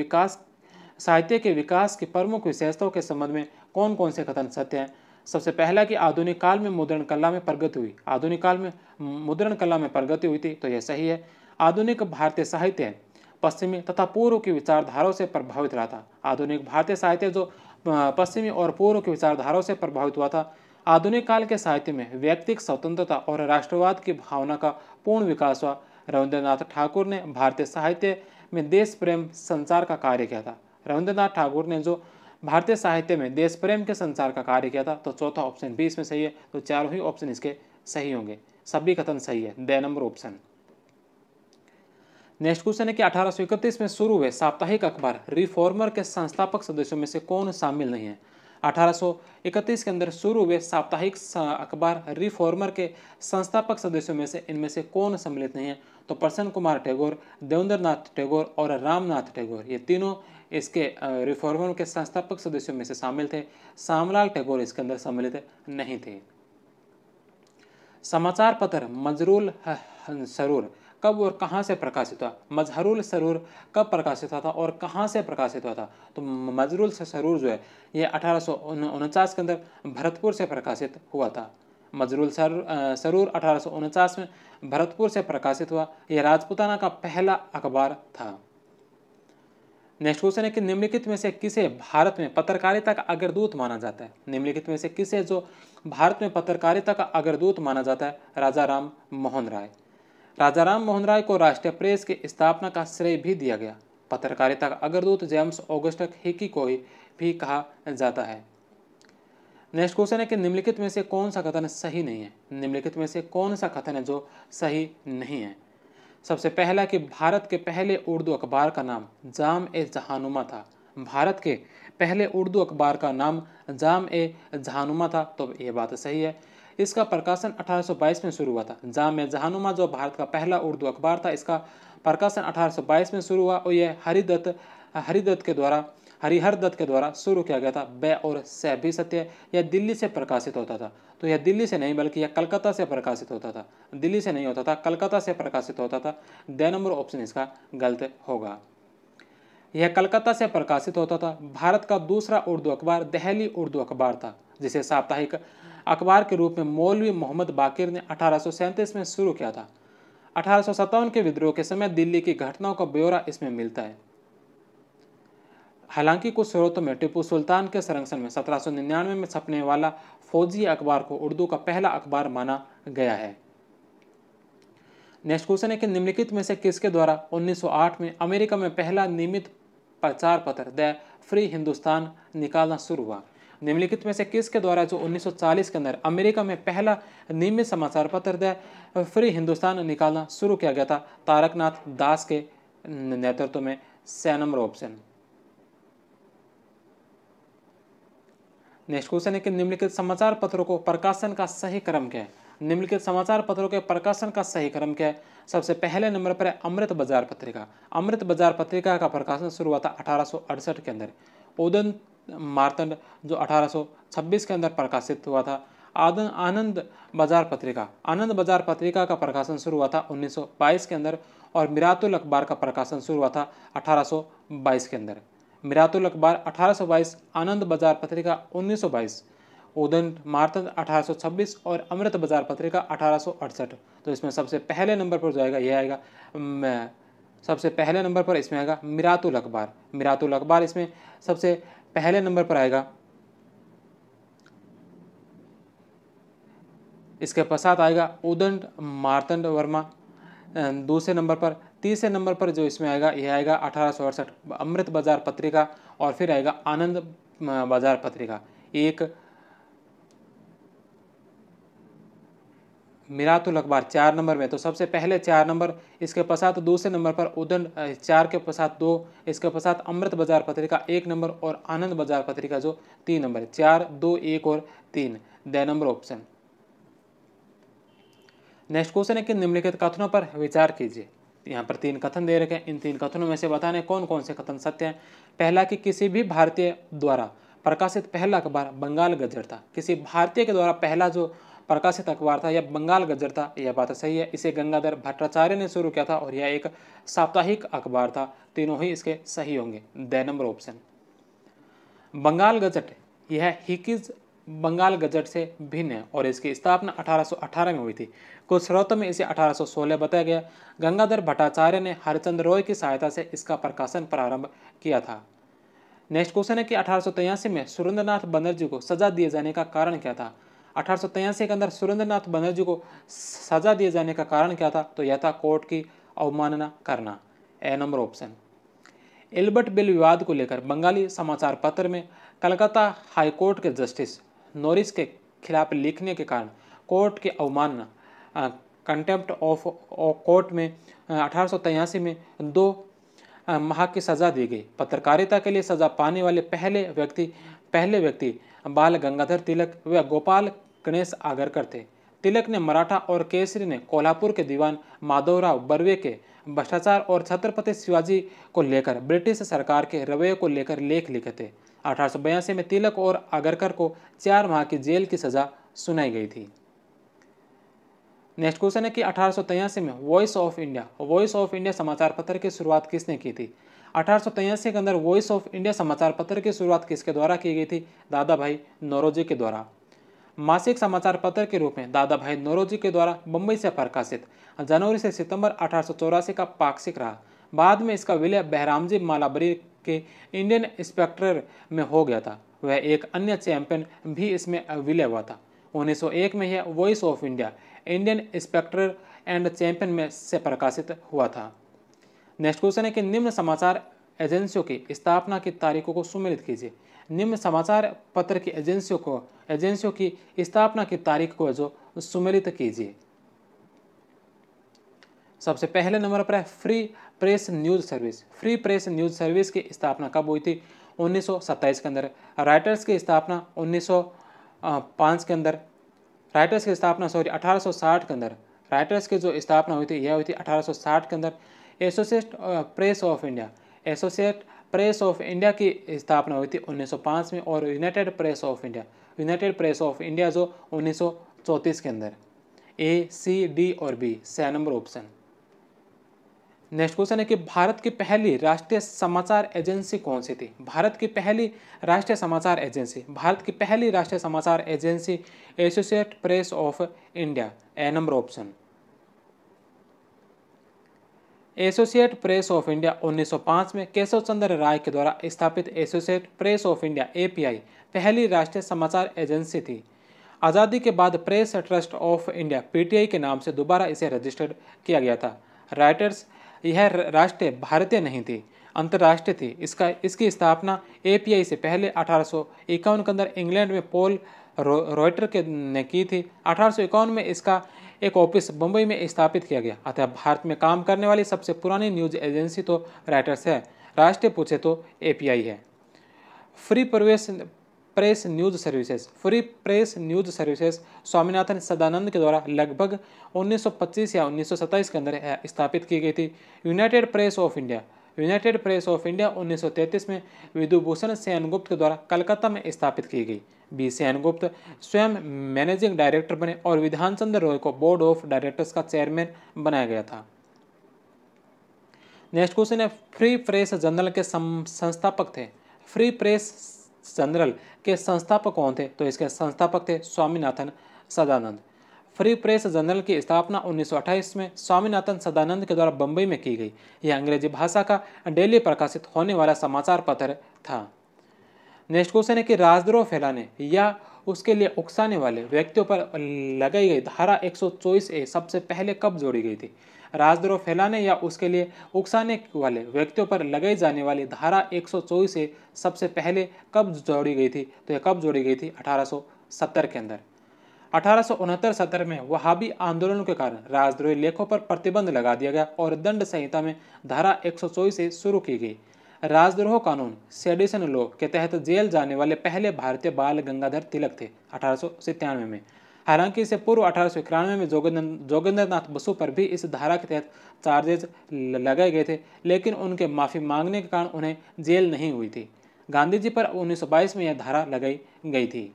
B: विकास की प्रमुख विशेषताओं के संबंध में कौन कौन से कथन सत्य हैं? सबसे पहला कि आधुनिक काल में मुद्रण कला में प्रगति हुई। आधुनिक काल में मुद्रण कला में प्रगति हुई थी, तो यह सही है। आधुनिक भारतीय साहित्य पश्चिमी तथा पूर्व की विचारधाराओं से प्रभावित रहा था। आधुनिक भारतीय साहित्य जो पश्चिमी और पूर्व की विचारधाराओं से प्रभावित हुआ था। आधुनिक काल के साहित्य में व्यक्तिगत स्वतंत्रता और राष्ट्रवाद की भावना का पूर्ण विकास हुआ। रविंद्रनाथ ठाकुर ने भारतीय साहित्य में देश प्रेम संचार का कार्य किया था। रविंद्रनाथ ठाकुर ने जो भारतीय साहित्य में देश प्रेम के संचार का कार्य किया था, तो चौथा ऑप्शन भी इसमें सही है। तो चारों ही ऑप्शन इसके सही होंगे, सभी कथन सही है। 2 नंबर ऑप्शन। नेक्स्ट क्वेश्चन है कि 1831 में शुरू हुए साप्ताहिक अखबार रिफॉर्मर के संस्थापक सदस्यों में से कौन शामिल नहीं है? 1831 के अंदर शुरू हुए साप्ताहिक अखबार रिफॉर्मर के संस्थापक सदस्यों में से इनमें से कौन सम्मिलित नहीं है? तो प्रसन्न कुमार टैगोर, देवेंद्रनाथ टैगोर और रामनाथ टैगोर, ये तीनों इसके रिफॉर्मर के संस्थापक सदस्यों में से शामिल थे। श्यामलाल टैगोर इसके अंदर सम्मिलित नहीं थे। समाचार पत्र मजरूल सरूर कब और कहाँ से प्रकाशित हुआ? मजहरुल सरूर कब प्रकाशित हुआ था और कहाँ से प्रकाशित हुआ था? तो मजरूल सरूर जो है ये 1849 के अंदर भरतपुर से प्रकाशित हुआ था। मजरूल सरूर 1849 में भरतपुर से प्रकाशित हुआ। यह राजपूताना का पहला अखबार था। नेक्स्ट क्वेश्चन है कि निम्नलिखित में से किसे भारत में पत्रकारिता का अग्रदूत माना जाता है? निम्नलिखित में से किसे जो भारत में पत्रकारिता का अग्रदूत माना जाता है? राजा राम मोहन राय। राजा राम मोहन राय को राष्ट्रीय प्रेस की स्थापना का श्रेय भी दिया गया। पत्रकारिता का अग्रदूत जेम्स ऑगस्टस हिकी को भी कहा जाता है। नेक्स्ट क्वेश्चन है कि निम्नलिखित में से कौन सा कथन सही नहीं है? निम्नलिखित में से कौन सा कथन है जो सही नहीं है? सबसे पहला कि भारत के पहले उर्दू अखबार का नाम जाम ए जहानुमा था। भारत के पहले उर्दू अखबार का नाम जाम ए जहानुमा था, तो ये बात सही है। इसका प्रकाशन 1822 में शुरू हुआ था। जाम ए जहानुमा जो भारत का पहला उर्दू अखबार था, इसका प्रकाशन 1822 में शुरू हुआ और यह हरिहर दत्त के द्वारा शुरू किया गया था। ब और स भी सत्य है। यह दिल्ली से प्रकाशित होता था, तो यह दिल्ली से नहीं बल्कि यह कलकत्ता से प्रकाशित होता था। दिल्ली से नहीं होता था, कलकत्ता से प्रकाशित होता था। 2 नंबर ऑप्शन इसका गलत होगा। यह कलकत्ता से प्रकाशित होता था। भारत का दूसरा उर्दू अखबार दहली उर्दू अखबार था, जिसे साप्ताहिक अखबार के रूप में मौलवी मोहम्मद बाकिर ने 1837 में शुरू किया था। 1857 के विद्रोह के समय दिल्ली की घटनाओं का ब्यौरा इसमें मिलता है। हालांकि कुछ स्रोतों में टीपू सुल्तान के संरक्षण में 1799 में छपने वाला फौजी अखबार को उर्दू का पहला अखबार माना गया है। नेक्स्ट क्वेश्चन है कि निम्नलिखित में से किसके द्वारा 1908 में अमेरिका में पहला नियमित प्रचार पत्र द फ्री हिंदुस्तान निकालना शुरू हुआ? निम्नलिखित में से किसके द्वारा जो 1940 के अंदर अमेरिका में पहला नियमित समाचार पत्र द फ्री हिंदुस्तान निकालना शुरू किया गया था? तारकनाथ दास के नेतृत्व में। 6 नंबर ऑप्शन। नेक्स्ट क्वेश्चन है कि निम्नलिखित समाचार पत्रों को प्रकाशन का सही क्रम क्या है? निम्नलिखित समाचार पत्रों के प्रकाशन का सही क्रम क्या है? सबसे पहले नंबर पर है अमृत बाजार पत्रिका। अमृत बाजार पत्रिका का प्रकाशन शुरू हुआ था 1868 के अंदर। उदंत मार्तंड जो 1826 के अंदर प्रकाशित हुआ था। आनंद बाजार पत्रिका का प्रकाशन शुरू हुआ था 1922 के अंदर। और मिरातुल अखबार का प्रकाशन शुरू हुआ था 1822 के अंदर। मिरातुल अखबार 1822, आनंद बाजार पत्रिका 1922, उदंत मार्तंड 1826 और अमृत बाजार पत्रिका 1868। तो इसमें सबसे पहले नंबर पर जो आएगा यह आएगा, सबसे पहले नंबर पर इसमें आएगा मिरातुल अखबार। मिरातुल अखबार इसमें सबसे पहले नंबर पर आएगा। इसके पश्चात आएगा उदंत मार्तंड वर्मा दूसरे नंबर पर। तीसरे नंबर पर जो इसमें आएगा यह आएगा 1868 अमृत बाजार पत्रिका। और फिर आएगा आनंद बाजार पत्रिका। एक मिरातुल अखबार 4 नंबर में, तो सबसे पहले 4 नंबर, इसके पश्चात दूसरे नंबर पर उदंत 4 के पश्चात 2, इसके पश्चात अमृत बाजार पत्रिका 1 नंबर और आनंद बाजार पत्रिका जो 3 नंबर, 4, 2, 1 और 3, 2 नंबर ऑप्शन। नेक्स्ट क्वेश्चन है कि निम्नलिखित कथनों पर विचार कीजिए। यहाँ पर 3 कथन दे रखे हैं। इन 3 कथनों में से बताने कौन कौन से कथन सत्य हैं। पहला कि किसी भी भारतीय द्वारा प्रकाशित पहला अखबार बंगाल गजट था। किसी भारतीय के द्वारा पहला जो प्रकाशित अखबार था यह बंगाल गजट था, यह बात सही है। इसे गंगाधर भट्टाचार्य ने शुरू किया था और यह एक साप्ताहिक अखबार था। तीनों ही इसके सही होंगे। द नंबर ऑप्शन। बंगाल गजट यह हिकिज बंगाल गजट से भिन्न है और इसकी स्थापना 1818 में हुई थी। कुछ स्रोतों में इसे 1816 बताया गया। गंगाधर भट्टाचार्य ने हरिचंद्र रॉय की सहायता से इसका प्रकाशन प्रारंभ किया था। नेक्स्ट क्वेश्चन है कि 1883 में सुरेंद्रनाथ बनर्जी को सजा दिए जाने का कारण क्या था। 1883 के अंदर सुरेंद्रनाथ बनर्जी को सजा दिए जाने का कारण क्या था, तो यह था कोर्ट की अवमानना करना। ए नंबर ऑप्शन। एल्बर्ट बिल विवाद को लेकर बंगाली समाचार पत्र में कलकत्ता हाईकोर्ट के जस्टिस नॉरिस के खिलाफ लिखने के कारण कोर्ट की अवमानना कंटेम्प्ट ऑफ कोर्ट में 1883 में 2 माह की सजा दी गई। पत्रकारिता के लिए सजा पाने वाले पहले व्यक्ति बाल गंगाधर तिलक व गोपाल गणेश आगरकर थे। तिलक ने मराठा और केसरी ने कोल्हापुर के दीवान माधवराव बर्वे के भ्रष्टाचार और छत्रपति शिवाजी को लेकर ब्रिटिश सरकार के रवैये को लेकर लेख लिखे थे। 1882 में तिलक और आगरकर को 4 माह की जेल की सजा सुनाई गई थी। नेक्स्ट क्वेश्चन है कि 1883 में वॉइस ऑफ इंडिया समाचार पत्र की शुरुआत किसने की थी। 1883 के अंदर वॉइस ऑफ इंडिया समाचार पत्र की शुरुआत किसके द्वारा की गई थी। दादा भाई नौरोजी के द्वारा। मासिक समाचार पत्र के रूप में दादा भाई नौरोजी के द्वारा बंबई से प्रकाशित जनवरी से सितंबर 1884 का पाक्षिक रहा। बाद में इसका विलय बहरामजी मालाबरी के इंडियन इंस्पेक्टर में हो गया था। वह एक अन्य चैंपियन भी इसमें विलय हुआ था। 1901 में यह voice of India Indian inspector and champion में से प्रकाशित हुआ था। नेक्स्ट क्वेश्चन है कि निम्न समाचार एजेंसियों की स्थापना की तारीखों को सुमेलित कीजिए। निम्न समाचार पत्र की एजेंसियों की स्थापना की तारीख को जो सुमेलित कीजिए। सबसे पहले नंबर पर है Free Press news service. Free Press news service की स्थापना कब हुई थी। 1927 के अंदर। राइटर्स की स्थापना 1905 के अंदर। 1860 के अंदर राइटर्स की जो स्थापना हुई थी यह हुई थी 1860 के अंदर। एसोसिएट प्रेस ऑफ इंडिया की स्थापना हुई थी 1905 में और यूनाइटेड प्रेस ऑफ इंडिया जो 1934 के अंदर। ए, सी, डी और B, 6 number option. Next question है कि भारत की पहली राष्ट्रीय समाचार एजेंसी कौन सी थी। भारत की पहली राष्ट्रीय समाचार agency associate press of India. A number option. Associate press of India 1905 में केशव चंद्र राय के द्वारा स्थापित associate press of India API पहली राष्ट्रीय समाचार एजेंसी थी। आज़ादी के बाद press trust of India PTI के नाम से दोबारा इसे रजिस्टर्ड किया गया था। राइटर्स यह राष्ट्रीय भारतीय नहीं थी, अंतर्राष्ट्रीय थी। इसकी स्थापना एपीआई से पहले 1851 के अंदर इंग्लैंड में पॉल रॉयटर ने की थी। 1851 में इसका एक ऑफिस मुंबई में स्थापित किया गया। अतः भारत में काम करने वाली सबसे पुरानी न्यूज एजेंसी तो राइटर्स है, राष्ट्रीय पूछे तो एपीआई है। Free Press News Services Swaminathan Sadanand के द्वारा लगभग 1925 या 1927 के अंदर स्थापित की गई थी। यूनाइटेड प्रेस ऑफ इंडिया 1933 में विधुभूषण सेनगुप्त के द्वारा कलकत्ता में स्थापित की गई। बी, सेनगुप्त स्वयं मैनेजिंग डायरेक्टर बने और विधान चंद्र रॉय को बोर्ड ऑफ डायरेक्टर्स का चेयरमैन बनाया गया था। नेक्स्ट क्वेश्चन है फ्री प्रेस जर्नल के संस्थापक थे। फ्री प्रेस जर्नल के संस्थापक कौन थे, तो इसके संस्थापक थे Swaminathan Sadanand. Free Press Journal की स्थापना 1928 में स्वामीनाथन सदानंद के द्वारा बंबई में की गई। यह अंग्रेजी भाषा का डेली प्रकाशित होने वाला समाचार पत्र था। नेक्स्ट क्वेश्चन है कि राजद्रोह फैलाने या उसके लिए उकसाने वाले व्यक्तियों पर लगाई गई धारा 124A सबसे पहले कब जोड़ी गई थी। राजद्रोह फैलाने या उसके लिए उकसाने वाले व्यक्तियों पर लगाई जाने वाली धारा 124A सबसे पहले कब जोड़ी गई थी, तो यह कब जोड़ी गई थी 1870 के अंदर। 1869-70 में वहाबी आंदोलन के कारण राजद्रोही लेखों पर प्रतिबंध लगा दिया गया और दंड संहिता में धारा 124 शुरू की गई। राजद्रोह कानून सेडिशन लॉ के तहत जेल जाने वाले पहले भारतीय बाल गंगाधर तिलक थे 1897 में। हालांकि इससे पूर्व 1891 में जोगिंदर नाथ बसु पर भी इस धारा के तहत चार्जेज लगाए गए थे, लेकिन उनके माफ़ी मांगने के कारण उन्हें जेल नहीं हुई थी। गांधी जी पर 1922 में यह धारा लगाई गई थी।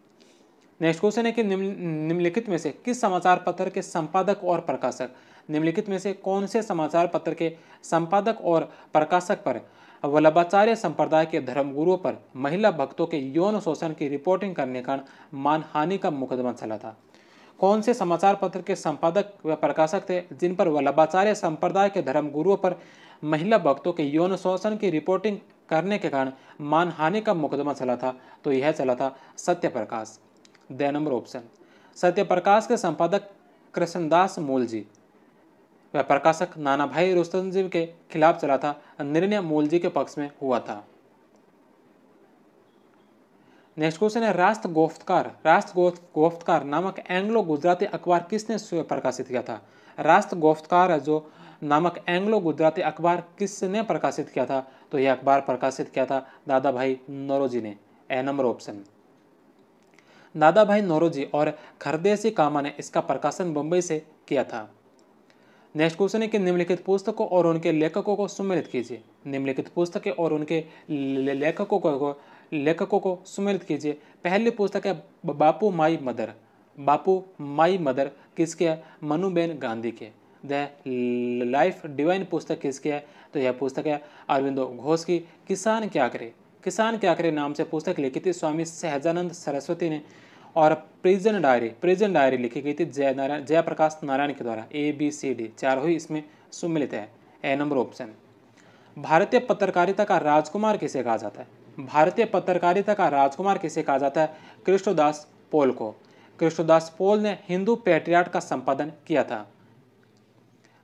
B: नेक्स्ट क्वेश्चन है कि निम्नलिखित में से किस समाचार पत्र के संपादक और प्रकाशक, निम्नलिखित में से कौन से समाचार पत्र के संपादक और प्रकाशक पर वल्लभाचार्य संप्रदाय के धर्मगुरुओं पर महिला भक्तों के यौन शोषण की रिपोर्टिंग करने का मानहानि का मुकदमा चला था? कौन से समाचार पत्र के संपादक व प्रकाशक थे जिन पर वल्लभाचार्य संप्रदाय के धर्मगुरुओं पर महिला भक्तों के यौन शोषण की रिपोर्टिंग करने के कारण मानहानि का मुकदमा चला था? तो यह चला था Satya Prakash. The number option. Satya Prakash के संपादक कृष्णदास मूलजी व प्रकाशक नानाभाई रुस्तमजी के खिलाफ चला था। निर्णय मूलजी के पक्ष में हुआ था। नेक्स्ट क्वेश्चन है राष्ट्रगोफ्तकार नामक एंग्लो गुजराती अखबार किसने प्रकाशित किया था? राष्ट्रगोफ्तकार जो नामक एंग्लो गुजराती अखबार किसने प्रकाशित किया था? तो यह अखबार प्रकाशित किया था दादा भाई नौरोजी ने। ए नंबर ऑप्शन। दादा भाई नौरोजी और खरदेसी कामा ने इसका प्रकाशन बंबई से किया था। नेक्स्ट क्वेश्चन है कि निम्नलिखित पुस्तकों और उनके लेखकों को सम्मिलित कीजिए। निम्नलिखित पुस्तकें और उनके लेखकों को सम्मिलित कीजिए। पहली पुस्तक है बापू my mother. Bapu my mother किसके है? मनुबेन गांधी के। द लाइफ डिवाइन पुस्तक किसकी है? तो यह पुस्तक है अरविंदो घोष की। किसान क्या करे नाम से पुस्तक लिखी थी स्वामी सहजानंद सरस्वती ने। और प्रिजन डायरी लिखी गई थी जयप्रकाश नारायण के द्वारा। ABCD चारों ही इसमें सम्मिलित है। ए नंबर ऑप्शन। भारतीय पत्रकारिता का राजकुमार किसे कहा जाता है? भारतीय पत्रकारिता का राजकुमार किसे कहा जाता है? कृष्णदास पोल को। कृष्णदास पोल ने हिंदू पैट्रियट का संपादन किया था।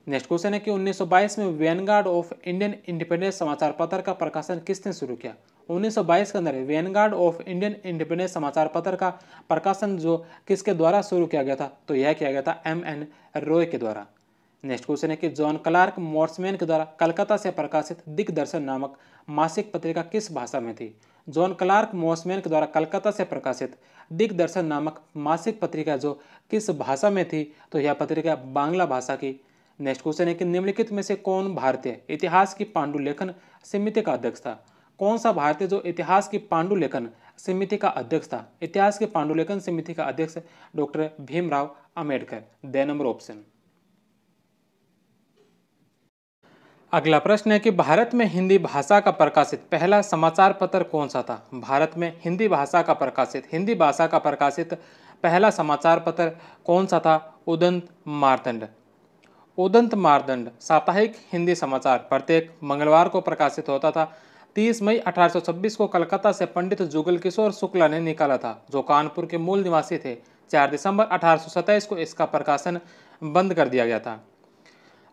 B: नेक्स्ट क्वेश्चन है कि 1922 में वैनगार्ड ऑफ इंडियन इंडिपेंडेंस समाचार पत्र का प्रकाशन किसने शुरू किया? 1922 के अंदर वैनगार्ड ऑफ इंडियन इंडिपेंडेंस समाचार पत्र का प्रकाशन जो किसके द्वारा शुरू किया गया था? तो यह किया गया था MN रॉय के द्वारा। नेक्स्ट क्वेश्चन है कि जॉन क्लार्क मोर्समैन के द्वारा कलकत्ता से प्रकाशित दिग्दर्शन नामक मासिक पत्रिका किस भाषा में थी? जॉन क्लार्क मोर्समैन के द्वारा कलकत्ता से प्रकाशित दिग्दर्शन नामक मासिक पत्रिका जो किस भाषा में थी? तो यह पत्रिका बांग्ला भाषा की। नेक्स्ट क्वेश्चन है कि निम्नलिखित में से कौन भारतीय इतिहास की पांडुलेखन समिति का अध्यक्ष था? कौन सा भारतीय जो इतिहास की पांडुलेखन समिति का अध्यक्ष था? इतिहास की पांडुलेखन समिति का अध्यक्ष doctor Bhimrao Ambedkar. The number option. अगला प्रश्न है कि भारत में हिंदी भाषा का प्रकाशित पहला समाचार पत्र कौन सा था? भारत में हिंदी भाषा का प्रकाशित पहला समाचार पत्र कौन सा था? उदंत मार्तंड साप्ताहिक हिंदी समाचार प्रत्येक मंगलवार को प्रकाशित होता था। 30 मई 1826 को कलकत्ता से पंडित जुगल किशोर शुक्ला ने निकाला था, जो कानपुर के मूल निवासी थे। 4 दिसंबर 1827 को इसका प्रकाशन बंद कर दिया गया था।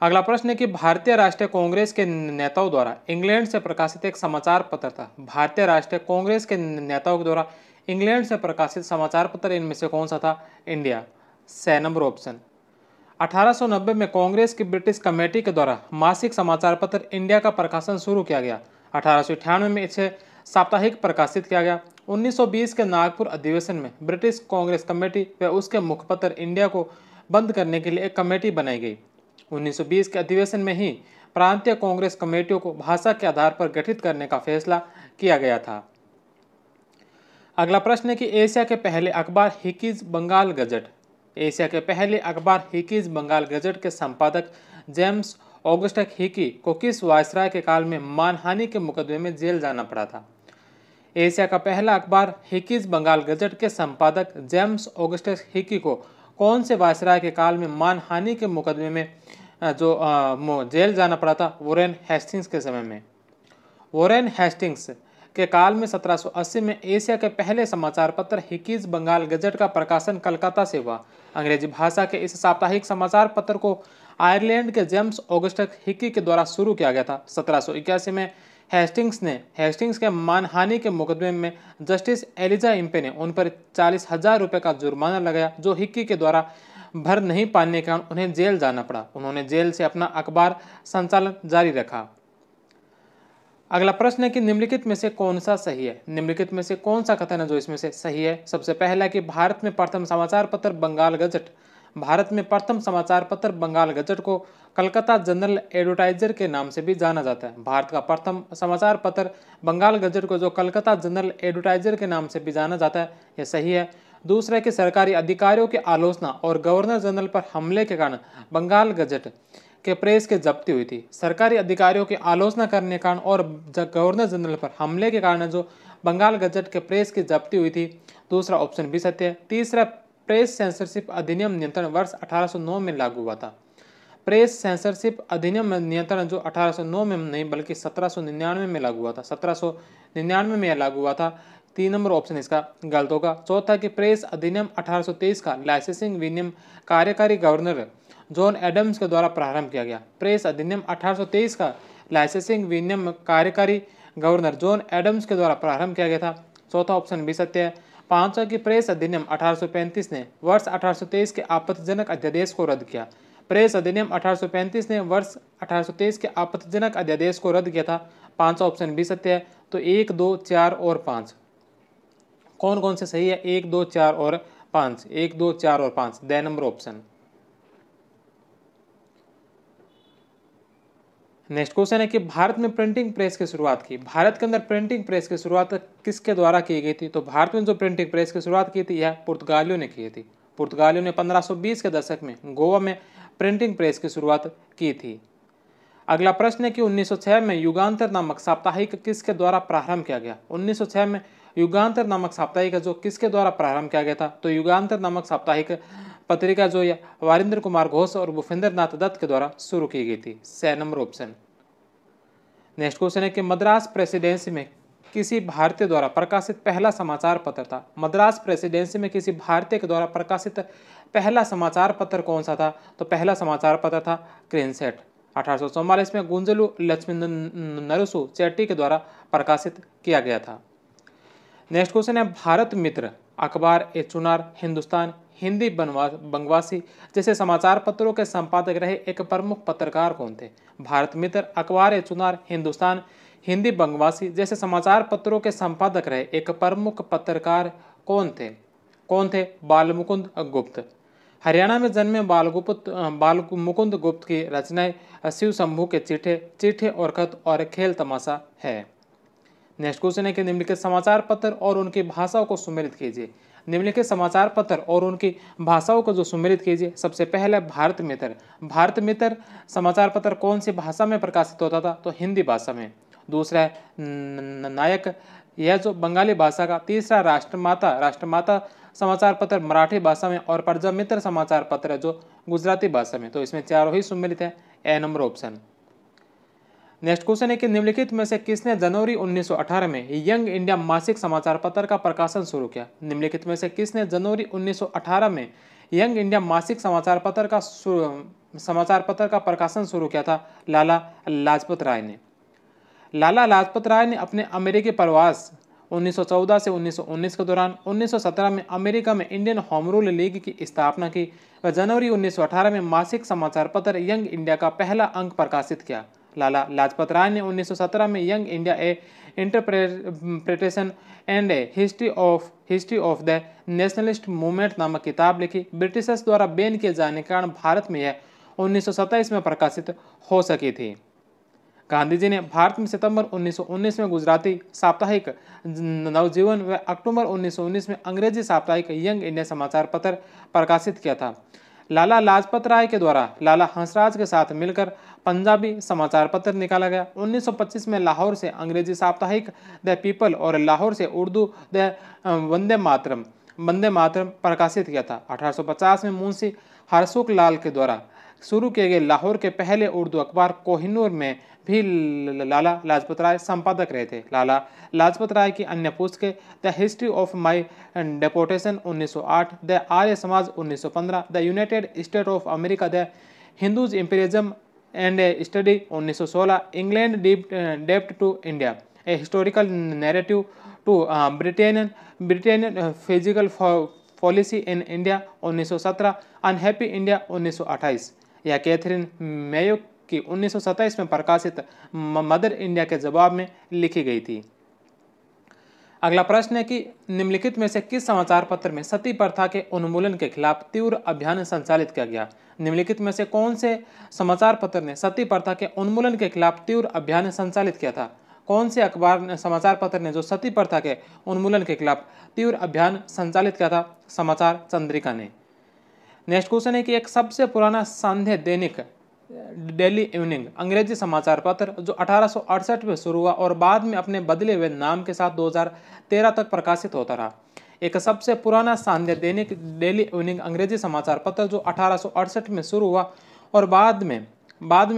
B: अगला प्रश्न है कि भारतीय राष्ट्रीय कांग्रेस के नेताओं द्वारा इंग्लैंड से प्रकाशित एक समाचार पत्र था। भारतीय राष्ट्रीय कांग्रेस के नेताओं के द्वारा इंग्लैंड से प्रकाशित समाचार पत्र इनमें से कौन सा था? इंडिया। 6 number option. 1890 में कांग्रेस की ब्रिटिश कमेटी के द्वारा मासिक समाचार पत्र इंडिया का प्रकाशन शुरू किया गया। 1898 में इसे साप्ताहिक प्रकाशित किया गया। 1920 के नागपुर अधिवेशन में ब्रिटिश कांग्रेस कमेटी व उसके मुखपत्र इंडिया को बंद करने के लिए एक कमेटी बनाई गई। 1920 के अधिवेशन में ही प्रांतीय कांग्रेस कमेटियों को भाषा के आधार पर गठित करने का फैसला किया गया था। अगला प्रश्न है कि एशिया के पहले अखबार हिकीज बंगाल गजट। एशिया के पहले अखबार हिकीज बंगाल गजट के संपादक जेम्स ऑगस्टस हिकी को किस वायसराय के काल में मानहानि के मुकदमे में जेल जाना पड़ा था? एशिया का पहला अखबार हिकीज बंगाल गजट के संपादक जेम्स ऑगस्टस हिकी को कौन से वायसराय के काल में मानहानि के मुकदमे में जेल जाना पड़ा था? वॉरेन हेस्टिंग्स के समय में। वॉरेन हेस्टिंग्स के काल में 1780 में एशिया के पहले समाचार पत्र हिकीज बंगाल गजट का प्रकाशन कलकत्ता से हुआ। अंग्रेजी भाषा के इस साप्ताहिक समाचार पत्र को आयरलैंड के जेम्स ऑगस्टस हिकी के द्वारा शुरू किया गया था। 1781 में हेस्टिंग्स के मानहानि के मुकदमे में जस्टिस एलिजा इम्पे ने उन पर 40,000 रुपये का जुर्माना लगाया, जो हिकी के द्वारा भर नहीं पाने के कारण उन्हें जेल जाना पड़ा। उन्होंने जेल से अपना अखबार संचालन जारी रखा। अगला प्रश्न है कि निम्नलिखित में से कौन सा सही है। निम्नलिखित में से कौन सा कथन है जो इसमें से सही है। सबसे पहला है कि भारत में प्रथम समाचार पत्र बंगाल गजट, भारत में प्रथम समाचार पत्र बंगाल गजट को कलकत्ता जनरल एडवर्टाइजर के नाम से भी जाना जाता है। भारत का प्रथम समाचार पत्र बंगाल गजट को जो कलकत्ता जनरल एडवर्टाइजर के नाम से भी जाना जाता है, यह सही है। दूसरा है कि सरकारी अधिकारियों की आलोचना और गवर्नर जनरल पर हमले के कारण बंगाल गजट के प्रेस की जब्ती हुई थी। सरकारी अधिकारियों की आलोचना करने के कारण और गवर्नर जनरल पर हमले के कारण जो बंगाल गजट के प्रेस की जब्ती हुई थी, दूसरा ऑप्शन भी सत्य है। तीसरा, प्रेस सेंसरशिप अधिनियम नियंत्रण वर्ष 1809 में लागू हुआ था। प्रेस सेंसरशिप अधिनियम नियंत्रण जो 1809 में नहीं बल्कि 1799 में लागू हुआ था। 1799 में यह लागू हुआ था। 3 नंबर ऑप्शन इसका गलत होगा। चौथा कि प्रेस अधिनियम 1823 का लाइसेंसिंग विनियम कार्यकारी गवर्नर जॉन एडम्स के द्वारा प्रारंभ किया गया। प्रेस अधिनियम 1823 का लाइसेंसिंग विनियम कार्यकारी गवर्नर जॉन एडम्स के द्वारा प्रारंभ किया गया था। चौथा ऑप्शन भी सत्य है। पांचवा कि प्रेस अधिनियम 1835 ने वर्ष 1823 के आपत्तिजनक अध्यादेश को रद्द किया। प्रेस अधिनियम 1835 ने वर्ष 1823 के आपत्तिजनक अध्यादेश को रद्द किया था। पांचवा ऑप्शन भी सत्य है। तो 1, 2, 4 और 5 कौन कौन से सही है? 1, 2, 4 और 5। 1, 2, 4 और 5 the number option. Next question है कि भारत में प्रिंटिंग प्रेस की शुरुआत की। भारत के अंदर प्रिंटिंग प्रेस की शुरुआत किसके द्वारा की गई थी? तो भारत में जो प्रिंटिंग प्रेस की शुरुआत की थी यह पुर्तगालियों ने की थी। पुर्तगालियों ने 1520 के दशक में गोवा में प्रिंटिंग प्रेस की शुरुआत की थी। अगला प्रश्न है कि 1906 में युगांतर नामक साप्ताहिक किसके द्वारा प्रारंभ किया गया? 1906 में युगांतर नामक साप्ताहिक जो किसके द्वारा प्रारंभ किया गया था? तो युगांतर नामक साप्ताहिक पत्रिका जो वारिंद्र कुमार घोष और भूपेंद्र नाथ दत्त के द्वारा शुरू की गई थी। 6 नंबर ऑप्शन। नेक्स्ट क्वेश्चन है कि मद्रास प्रेसिडेंसी में किसी भारतीय द्वारा प्रकाशित पहला समाचार पत्र था। मद्रास प्रेसिडेंसी में किसी भारतीय के द्वारा प्रकाशित पहला समाचार पत्र कौन सा था? तो पहला समाचार पत्र था क्रिनसेट। 1844 में गुंजलू लक्ष्मी नरसु चेट्टी के द्वारा प्रकाशित किया गया था। नेक्स्ट क्वेश्चन है भारत मित्र, अखबार ए चुनार, हिंदुस्तान, हिंदी बंगवासी जैसे समाचार पत्रों के संपादक रहे एक प्रमुख पत्रकार कौन थे? भारत मित्र, अखबार ए चुनार, हिंदुस्तान, हिंदी बंगवासी जैसे समाचार पत्रों के संपादक रहे एक प्रमुख पत्रकार कौन थे? बालमुकुंद गुप्त। हरियाणा में जन्मे बालमुकुंद गुप्त की रचनाएं शिव शंभू के चिट्ठे और खत और खेल तमाशा है। नेक्स्ट क्वेश्चन है कि निम्नलिखित समाचार पत्र और उनकी भाषाओं को सुमेलित कीजिए। निम्नलिखित समाचार पत्र और उनकी भाषाओं को जो सुमेलित कीजिए। सबसे पहले भारत मित्र। भारत मित्र समाचार पत्र कौन सी भाषा में प्रकाशित होता था? तो हिंदी भाषा में। दूसरा है नायक, यह जो बंगाली भाषा का। तीसरा राष्ट्रमाता समाचार पत्र मराठी भाषा में। और प्रजामित्र समाचार पत्र है जो गुजराती भाषा में। तो इसमें चारों ही सुमेलित है। ए नंबर ऑप्शन। नेक्स्ट क्वेश्चन है कि निम्नलिखित में से किसने जनवरी 1918 में यंग इंडिया मासिक समाचार पत्र का प्रकाशन शुरू किया? निम्नलिखित में से किसने जनवरी 1918 में यंग इंडिया मासिक समाचार पत्र का प्रकाशन शुरू किया था? लाला लाजपत राय ने। लाला लाजपत राय ने अपने अमेरिकी प्रवास 1914 से 1919 के दौरान 1917 में अमेरिका में इंडियन होम रूल लीग की स्थापना की व जनवरी 1918 में मासिक समाचार पत्र यंग इंडिया का पहला अंक प्रकाशित किया। लाला लाजपत राय ने 1917 में young India A interpretation and A history of the nationalist movement नामक किताब लिखी। ब्रिटिशर्स द्वारा बैन किए जाने के कारण भारत में यह 1927 में प्रकाशित हो सकी थी। गांधी जी ने भारत में सितंबर 1919 में गुजराती साप्ताहिक नवजीवन व अक्टूबर 1919 में अंग्रेजी साप्ताहिक यंग इंडिया समाचार पत्र प्रकाशित किया था। लाला लाजपत राय के द्वारा लाला हंसराज के साथ मिलकर पंजाबी समाचार पत्र निकाला गया। 1925 में लाहौर से अंग्रेजी साप्ताहिक द पीपल और लाहौर से उर्दू द वंदे मातरम प्रकाशित किया था। 1850 में मुंशी हरसुख लाल के द्वारा शुरू किए गए लाहौर के पहले उर्दू अखबार कोहिनूर में भी लाला लाजपत राय संपादक रहे थे। लाला लाजपत राय की अन्य पुस्तकें the history of my deportation 1908, the Arya Samaj 1915, the United State of America, the Hindus imperialism and a study 1916, England डेप्ट to India, a historical narrative to Britannian physical policy in India 1917, unhappy India 1928, या कैथरीन मेयो की 1927 में प्रकाशित mother India के जवाब में लिखी गई थी। अगला प्रश्न है कि निम्नलिखित में से किस समाचार पत्र में सती प्रथा के उन्मूलन के खिलाफ तीव्र अभियान संचालित किया गया? निम्नलिखित में से कौन से समाचार पत्र ने सती प्रथा के उन्मूलन के खिलाफ तीव्र अभियान संचालित किया था? कौन से अखबार ने समाचार पत्र ने जो सती प्रथा के उन्मूलन के खिलाफ तीव्र अभियान संचालित किया था? समाचार चंद्रिका ने। नेक्स्ट क्वेश्चन है कि एक सबसे पुराना संध्या दैनिक डेली इवनिंग अंग्रेजी समाचार पत्र जो 1868 में शुरू हुआ और बाद में अपने बदले हुए नाम के साथ 2013 तक प्रकाशित होता रहा। एक सबसे पुराना संध्या दैनिक डेली इवनिंग अंग्रेजी समाचार पत्र जो 1868 में शुरू हुआ और बाद में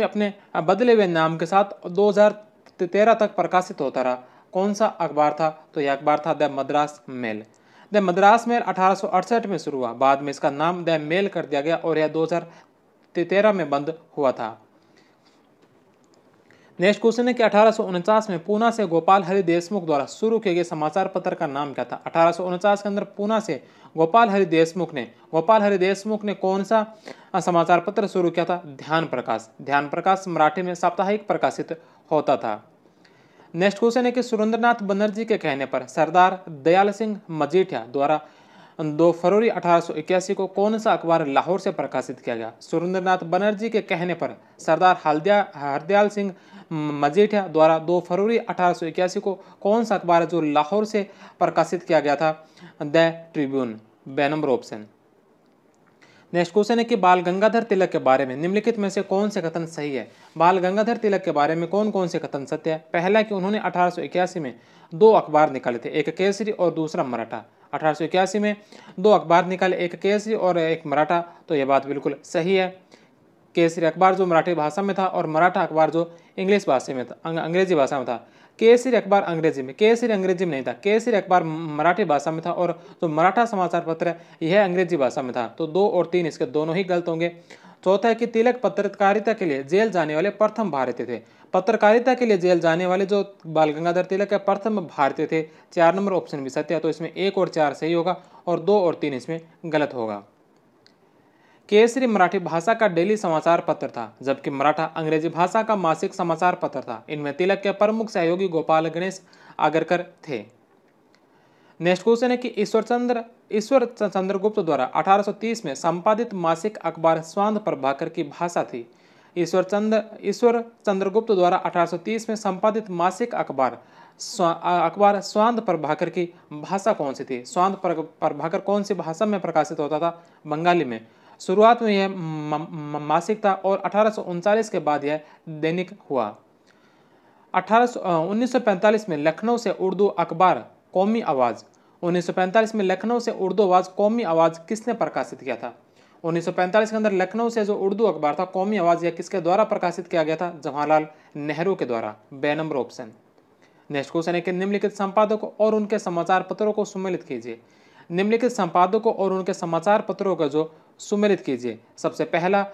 B: अपने बदले हुए नाम के साथ 2013 तक प्रकाशित होता रहा। कौन सा अखबार था? तो यह अखबार था the Madras Mail. The Madras Mail 1868 में शुरू हुआ, बाद में इसका नाम द मेल कर दिया गया और यह 2013 में बंद हुआ था। नेक्स्ट क्वेश्चन है कि 1849 में पूना से गोपाल हरि देशमुख द्वारा शुरू किए गए समाचार पत्र का नाम क्या था? 1849 के अंदर पूना से गोपाल हरि देशमुख ने कौन सा समाचार पत्र शुरू किया था? ध्यान प्रकाश मराठी में साप्ताहिक प्रकाशित होता था। नेक्स्ट क्वेश्चन है कि सुरेंद्रनाथ बनर्जी के कहने पर सरदार दयाल सिंह मजीठिया द्वारा 2 फरवरी 1881 को कौन सा अखबार लाहौर से प्रकाशित किया गया? सुरेंद्रनाथ बनर्जी के कहने पर सरदार हरदयाल सिंह मजीठिया द्वारा 2 फरवरी 1881 को कौन सा अखबार जो लाहौर से प्रकाशित किया गया था? The Tribune. बे नंबर ऑप्शन। नेक्स्ट क्वेश्चन है कि बाल गंगाधर तिलक के बारे में निम्नलिखित में से कौन से कथन सही है? बाल गंगाधर तिलक के बारे में कौन कौन से कथन सत्य है? पहला कि उन्होंने 1881 में 2 अखबार निकाले थे, एक केसरी और दूसरा मराठा। 1881 में 2 अखबार निकाले, एक केसरी और एक मराठा, तो यह बात बिल्कुल सही है। केसरी अखबार जो मराठी भाषा में था और मराठा अखबार जो इंग्लिश भाषा में था, अंग्रेजी भाषा में था। केसरी अखबार अंग्रेजी में नहीं था, केसरी अखबार मराठी भाषा में था और जो मराठा समाचार पत्र है यह अंग्रेजी भाषा में था। तो 2 और 3 इसके दोनों ही गलत होंगे। चौथा है कि तिलक पत्रकारिता के लिए जेल जाने वाले प्रथम भारतीय थे। पत्रकारिता के लिए जेल जाने वाले जो बाल गंगाधर तिलक है प्रथम भारतीय थे। 4 नंबर ऑप्शन भी सत्य है, तो इसमें 1 और 4 सही होगा और 2 और 3 इसमें गलत होगा। केसरी मराठी भाषा का डेली समाचार पत्र था, जबकि मराठा अंग्रेजी भाषा का मासिक समाचार पत्र था। इनमें तिलक के प्रमुख सहयोगी गोपाल गणेश आगरकर थे। नेक्स्ट क्वेश्चन है कि ईश्वर चंद्रगुप्त द्वारा 1830 में संपादित मासिक अखबार स्वांध प्रभाकर की भाषा थी। ईश्वर चंद्रगुप्त द्वारा 1830 में संपादित मासिक अखबार स्वांध प्रभाकर की भाषा कौन सी थी? स्वांध प्रभाकर कौन सी भाषा में प्रकाशित होता था? बंगाली में। शुरुआत में यह मासिक था और 1839 के बाद यह दैनिक हुआ। 1945 में लखनऊ से उर्दू अखबार कौमी आवाज़ 1945 में लखनऊ से उर्दू आवाज़ कौमी आवाज़ किसने प्रकाशित किया था? 1945 के अंदर लखनऊ से जो उर्दू अखबार था कौमी आवाज़ यह किसके द्वारा प्रकाशित किया गया था? जवाहरलाल नेहरू के द्वारा। बे नंबर ऑप्शन। नेक्स्ट क्वेश्चन है कि निम्नलिखित संपादकों और उनके समाचार पत्रों को सुमेलित कीजिए। निम्नलिखित संपादकों और उनके समाचार पत्रों का जो सुमेलित कीजिए। सबसे पहला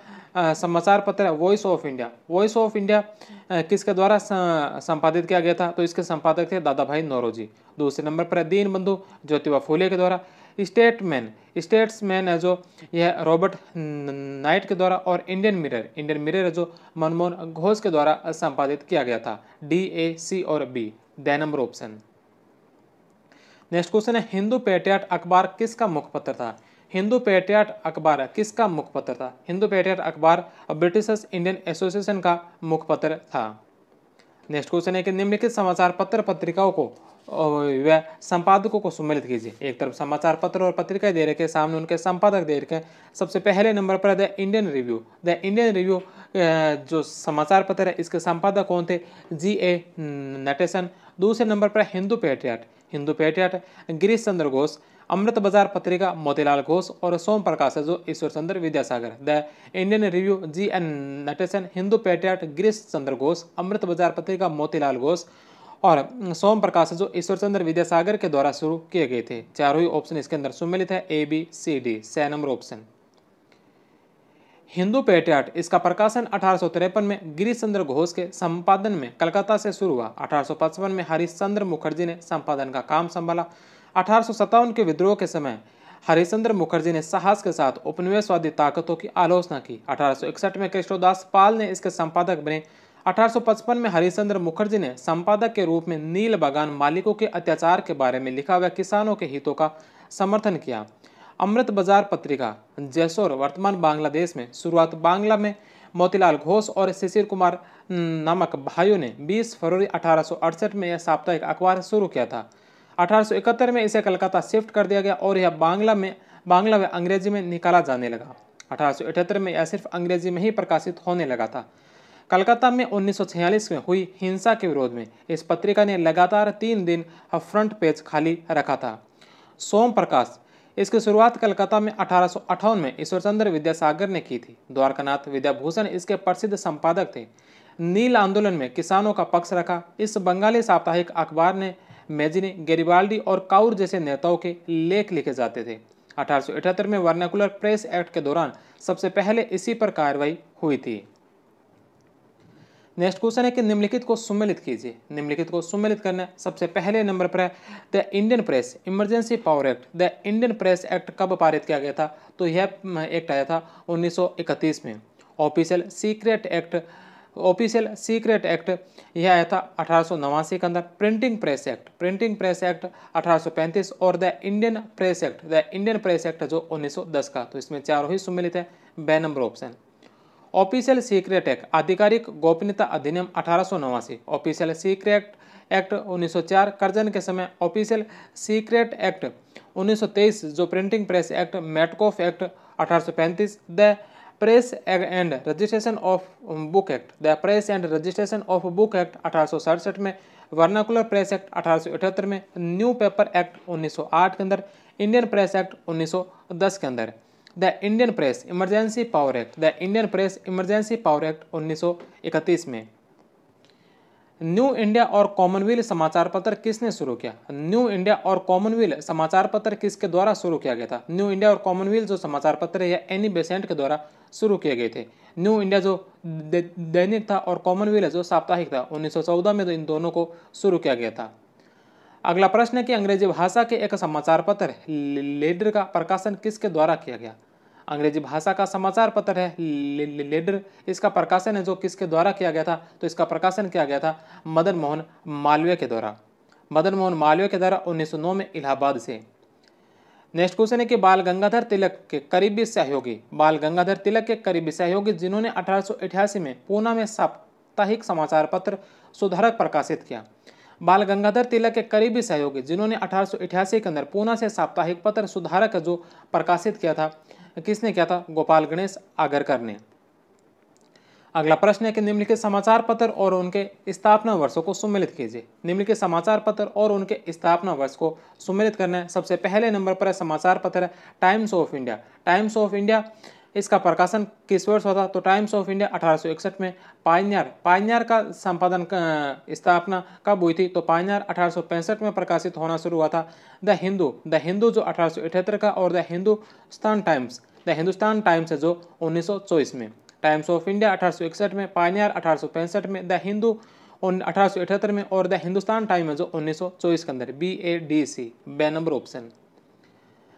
B: समाचार पत्र है voice of India. Voice of India किसके द्वारा संपादित किया गया था? तो इसके संपादक थे दादा भाई नौरोजी। दूसरे नंबर पर दीन बंधु ज्योतिबा फूले के द्वारा। स्टेट्समैन है जो यह रॉबर्ट नाइट के द्वारा। और इंडियन मिरर है जो मनमोहन घोष के द्वारा संपादित किया गया था। डी, ए, सी और B. The number option. Next question है हिंदू पेट्रियट अखबार किसका मुखपत्र था? हिंदू पेट्रियट अखबार किसका मुखपत्र था? हिंदू पेट्रियट अखबार ब्रिटिश इंडियन एसोसिएशन का मुखपत्र था। नेक्स्ट क्वेश्चन है कि निम्नलिखित समाचार पत्र पत्रिकाओं को व संपादकों को सम्मिलित कीजिए। एक तरफ समाचार पत्र और पत्रिकाएं दे रखे, सामने उनके संपादक दे रखे। सबसे पहले नंबर पर द इंडियन रिव्यू जो समाचार पत्र है इसके संपादक कौन थे? G.A. नटेसन। दूसरे नंबर पर हिंदू पेट्रियट गिरीश चंद्र घोष। अमृत बाजार पत्रिका मोतीलाल घोष और सोम प्रकाश है जो Ishwar Chandra Vidyasagar. The Indian Review G.N. Natesan, Hindu patriot Girish Chandra Ghosh, Amrit Bazar Patrika Motilal Ghosh और सोम प्रकाश जो ईश्वर चंद्र विद्यासागर के द्वारा शुरू किए गए थे। चारों ही ऑप्शन इसके अंदर सम्मिलित है, A, B, C, D। 6 number option. Hindu patriot इसका प्रकाशन 1853 में गिरीश चंद्र घोष के संपादन में कलकत्ता से शुरू हुआ। 1855 में हरिश्चंद्र मुखर्जी ने संपादन का काम संभाला। 1857 के विद्रोह के समय हरिश्चंद्र मुखर्जी ने साहस के साथ उपनिवेशवादी ताकतों की आलोचना की। 1861 में कृष्णदास पाल ने इसके संपादक बने। 1855 में हरिश्चंद्र मुखर्जी ने संपादक के रूप में नील बागान मालिकों के अत्याचार के बारे में लिखा व किसानों के हितों का समर्थन किया। अमृत बाजार पत्रिका जैसोर वर्तमान बांग्लादेश में शुरुआत बांग्ला में मोतीलाल घोष और शिशिर कुमार नामक भाइयों ने 20 फरवरी 1868 में यह साप्ताहिक अखबार शुरू किया था। 1871 में इसे कलकत्ता शिफ्ट कर दिया गया और यह बांग्ला व अंग्रेजी में निकाला जाने लगा। 1878 में यह सिर्फ अंग्रेजी में ही प्रकाशित होने लगा था। कलकत्ता में 1946 में हुई हिंसा के विरोध में इस पत्रिका ने लगातार 3 दिन फ्रंट पेज खाली रखा था। सोम प्रकाश इसकी शुरुआत कलकत्ता में 1858 में ईश्वरचंद्र विद्यासागर ने की थी। द्वारकानाथ विद्याभूषण इसके प्रसिद्ध संपादक थे। नील आंदोलन में किसानों का पक्ष रखा। इस बंगाली साप्ताहिक अखबार ने मेजिनी, गेरिबाल्डी और काउर जैसे नेताओं के लेख लिखे जाते थे। 1878 में वर्नाकुलर प्रेस एक्ट के दौरान सबसे पहले इसी पर कार्रवाई हुई थी। नेक्स्ट क्वेश्चन है कि निम्नलिखित को सुमेलित कीजिए। निम्नलिखित को सुमेलित करना सबसे पहले नंबर पर है the Indian press emergency power act. The Indian press act कब पारित किया गया था? तो यह एक्ट आया था 1931 में। ऑफिशियल सीक्रेट एक्ट यह आया था 1889 के अंदर। प्रिंटिंग प्रेस एक्ट 1835 और द इंडियन प्रेस एक्ट जो 1910 का। तो इसमें चारों ही सुमेलित है, B number option. Official secret act आधिकारिक गोपनीयता अधिनियम 1889। ऑफिशियल सीक्रेट एक्ट 1904 करजन के समय। ऑफिशियल सीक्रेट एक्ट 1923 जो printing press act. Metcalfe act 1835। The press and registration of book act 1867 में। वर्नाकुलर प्रेस एक्ट 1878 में। न्यू पेपर एक्ट 1908 के अंदर। इंडियन प्रेस एक्ट 1910 के अंदर। The Indian press emergency power act 1931 में। न्यू इंडिया और Commonwealth समाचार पत्र किसने शुरू किया? न्यू इंडिया और कॉमनवेल्थ समाचार पत्र किसके द्वारा शुरू किया गया था? न्यू इंडिया और कॉमनवेल्थ जो समाचार पत्र है यह एनी बेसेंट के द्वारा शुरू किए गए थे। न्यू इंडिया जो दैनिक था और कॉमनवेल्थ जो साप्ताहिक था। 1914 में तो इन दोनों को शुरू किया गया था। अगला प्रश्न है कि अंग्रेजी भाषा के एक समाचार पत्र लीडर का प्रकाशन किसके द्वारा किया गया? अंग्रेजी भाषा का समाचार पत्र है लीडर, इसका प्रकाशन है जो किसके द्वारा किया गया था? तो इसका प्रकाशन किया गया था मदन मोहन मालवीय के द्वारा। 1909 में इलाहाबाद से। नेक्स्ट क्वेश्चन है कि बाल गंगाधर तिलक के करीबी सहयोगी जिन्होंने 1888 में पूना में साप्ताहिक समाचार पत्र सुधारक प्रकाशित किया। बाल गंगाधर तिलक के करीबी सहयोगी जिन्होंने 1888 के अंदर पूना से साप्ताहिक पत्र सुधारक जो प्रकाशित किया था, किसने किया था? गोपाल गणेश आगरकर ने। अगला प्रश्न है कि निम्नलिखित समाचार पत्र और उनके स्थापना वर्षों को सुमेलित कीजिए। निम्नलिखित समाचार पत्र और उनके स्थापना वर्ष को सुमेलित करना है। सबसे पहले नंबर पर है समाचार पत्र है टाइम्स ऑफ इंडिया। इसका प्रकाशन किस वर्ष हुआ था? तो टाइम्स ऑफ इंडिया 1861 में। पायनियर का संपादन स्थापना कब हुई थी? तो पायनियर 1865 में प्रकाशित होना शुरू हुआ था। द हिंदू जो 1878 का और द हिंदुस्तान टाइम्स है जो 1924 में। टाइम्स ऑफ इंडिया 1861 में, पायनियर 1865 में, द हिंदू 1878 में और द हिंदुस्तान टाइम है जो 1924 के अंदर। BADC बे नंबर ऑप्शन।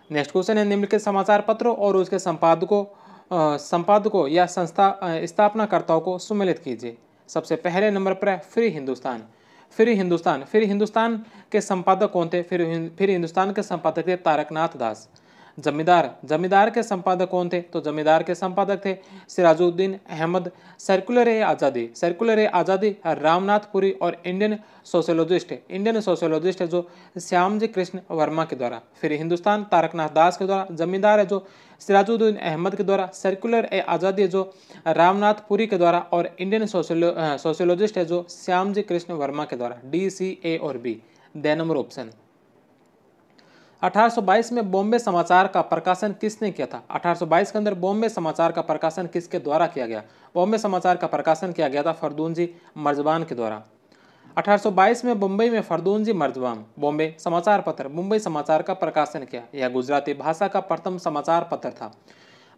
B: नेक्स्ट क्वेश्चन है निम्नलिखित समाचार पत्रों और उसके संपादकों या संस्था स्थापनाकर्ताओं को सुमेलित कीजिए। सबसे पहले नंबर पर है फ्री हिंदुस्तान के संपादक कौन थे? फिर हिंदुस्तान के संपादक थे तारकनाथ दास। जमींदार के संपादक कौन थे? तो जमींदार के संपादक थे सिराजुद्दीन अहमद। सर्कुलर ए आज़ादी रामनाथपुरी और इंडियन सोशियोलॉजिस्ट है जो श्यामजी कृष्ण वर्मा के द्वारा। फिर हिंदुस्तान तारकनाथ दास के द्वारा। जमींदार है जो सिराजुद्दीन अहमद के द्वारा। सर्कुलर ए आज़ादी है जो रामनाथपुरी के द्वारा और इंडियन सोशियोलॉजिस्ट है जो श्यामजी कृष्ण वर्मा के द्वारा। DCA और B द नंबर ऑप्शन। 1822 में बॉम्बे समाचार का प्रकाशन किसने किया था? 1822 के अंदर बॉम्बे समाचार का प्रकाशन किसके द्वारा किया गया? बॉम्बे समाचार का प्रकाशन किया गया था फरदूनजी मर्जबान के द्वारा। 1822 में मुंबई में फरदूनजी मर्जबान बॉम्बे समाचार का प्रकाशन किया। यह गुजराती भाषा का प्रथम समाचार पत्र था।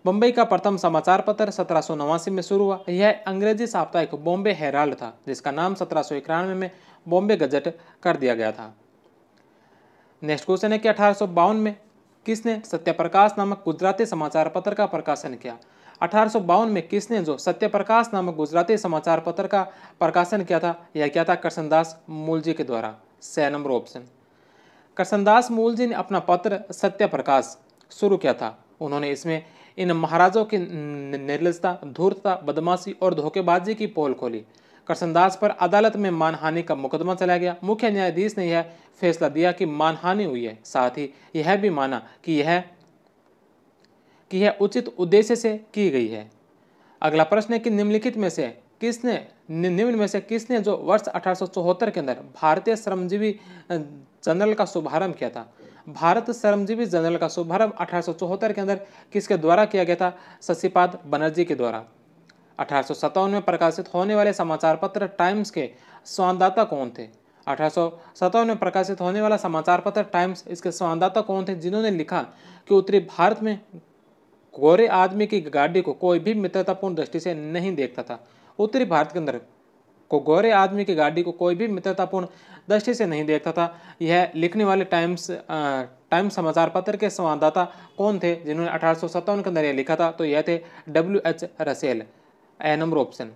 B: मुंबई का प्रथम समाचार पत्र 1789 में शुरू हुआ। यह अंग्रेजी साप्ताहिक बॉम्बे हेराल्ड था जिसका नाम 1791 में बॉम्बे गजट कर दिया गया था। नेक्स्ट क्वेश्चन है कि 1852 में किसने सत्यप्रकाश नामक गुजराती समाचार पत्र का प्रकाशन किया? 1852 में किसने जो सत्यप्रकाश नामक गुजराती समाचार पत्र का प्रकाशन किया था? यह किया था करसनदास मूलजी के द्वारा। 6 नंबर ऑप्शन। करसनदास मूलजी ने अपना पत्र सत्यप्रकाश शुरू किया था। उन्होंने इसमें इन महाराजों की निर्लजता, धूर्तता, बदमाशी और धोखेबाजी की पोल खोली। करसनदास पर अदालत में मानहानि का मुकदमा चलाया गया। मुख्य न्यायाधीश ने यह फैसला दिया कि मानहानि हुई है, साथ ही यह भी माना कि यह उचित उद्देश्य से की गई है। अगला प्रश्न है कि निम्न में से किसने जो वर्ष 1874 के अंदर भारतीय श्रमजीवी जनरल का शुभारंभ किया था? भारत श्रमजीवी जनरल का शुभारंभ 1874 के अंदर किसके द्वारा किया गया था? शशिपाद बनर्जी के द्वारा। 1857 में प्रकाशित होने वाले समाचार पत्र टाइम्स के संवाददाता कौन थे? 1857 में प्रकाशित होने वाला समाचार पत्र टाइम्स, इसके संवाददाता कौन थे? जिन्होंने लिखा कि उत्तरी भारत में गोरे आदमी की गाड़ी को कोई भी मित्रतापूर्ण दृष्टि से नहीं देखता था। उत्तरी भारत के अंदर गोरे आदमी की गाड़ी को कोई भी मित्रतापूर्ण दृष्टि से नहीं देखता था। यह लिखने वाले टाइम्स समाचार पत्र के संवाददाता कौन थे जिन्होंने 1857 के अंदर यह लिखा था? तो यह थे W.H. रसेल। ए नंबर ऑप्शन।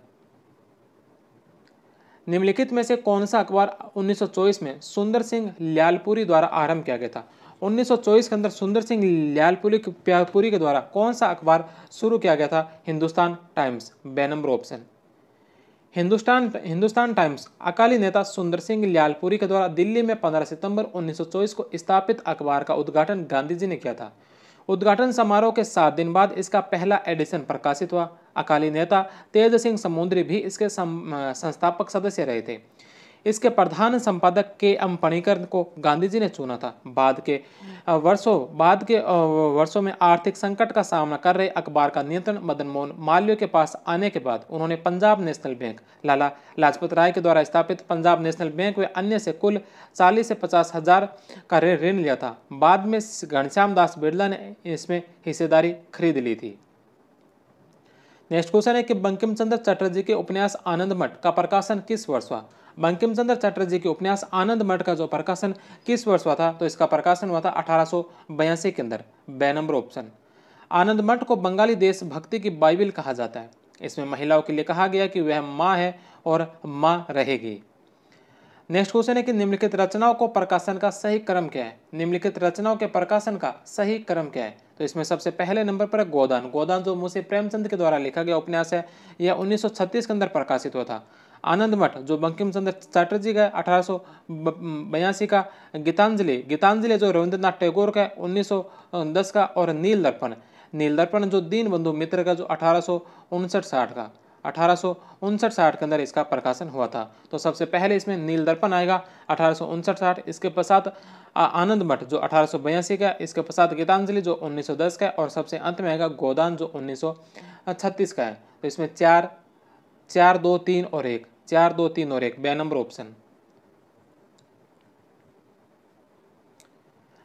B: निम्नलिखित में से कौन सा अखबार 1924 में सुंदर सिंह ल्यालपुरी द्वारा आरंभ किया गया था? 1924 के अंदर सुंदर सिंह ल्यालपुरी के द्वारा कौन सा अखबार शुरू किया गया था? Hindustan times. B number option. Hindustan times Akali नेता सुंदर सिंह ल्यालपुरी के द्वारा दिल्ली में 15 सितंबर 1924 को स्थापित अखबार का उद्घाटन गांधी जी ने किया था। उद्घाटन समारोह के 7 दिन बाद इसका पहला एडिशन प्रकाशित हुआ। अकाली नेता तेज सिंह समुद्री भी इसके संस्थापक सदस्य रहे थे। इसके प्रधान संपादक के.एम. पणिकर को गांधी जी ने चुना था। बाद के वर्षों में आर्थिक संकट का सामना कर रहे अखबार का नियंत्रण मदन मोहन मालवीय के पास आने के बाद उन्होंने पंजाब नेशनल बैंक, लाला लाजपत राय के द्वारा स्थापित पंजाब नेशनल बैंक व अन्य से कुल 40 से 50 हजार का ऋण लिया था। बाद में घनश्याम दास बिड़ला ने इसमें हिस्सेदारी खरीद ली थी। नेक्स्ट क्वेश्चन है कि बंकिम चंद्र चटर्जी के उपन्यास आनंद मठ का प्रकाशन किस वर्ष हुआ? बंकिम चंद्र चटर्जी के उपन्यास आनंद मठ का जो प्रकाशन किस वर्ष हुआ था? तो इसका प्रकाशन हुआ था 1882 के अंदर। बे नंबर ऑप्शन। आनंद मठ को बंगाली देशभक्ति की बाइबिल कहा जाता है। इसमें महिलाओं के लिए कहा गया कि वह माँ है और माँ रहेगी। नेक्स्ट क्वेश्चन है कि निम्नलिखित रचनाओं को प्रकाशन का सही क्रम क्या है? निम्नलिखित रचनाओं के प्रकाशन का सही क्रम क्या है? तो इसमें सबसे पहले नंबर पर है गोदान। गोदान जो मुंशी प्रेमचंद के द्वारा लिखा गया उपन्यास है, यह 1936 के अंदर प्रकाशित हुआ था। आनंद मठ जो बंकिम चंद्र चटर्जी का 1882 का, गीतांजलि जो रविंद्रनाथ टैगोर का 1910 का, और नील दर्पण जो दीनबंधु मित्र का जो 1859-60 के अंदर इसका प्रकाशन हुआ था। तो सबसे पहले इसमें नील दर्पण आएगा 1859-60, इसके पश्चात आनंद मठ जो 1882 का, इसके पश्चात गीतांजलि जो 1910 का, और सबसे अंत में आएगा गोदान जो 1936 का है। तो इसमें 4, 2, 3 और 1, 4, 2, 3 और 1, बे नंबर ऑप्शन।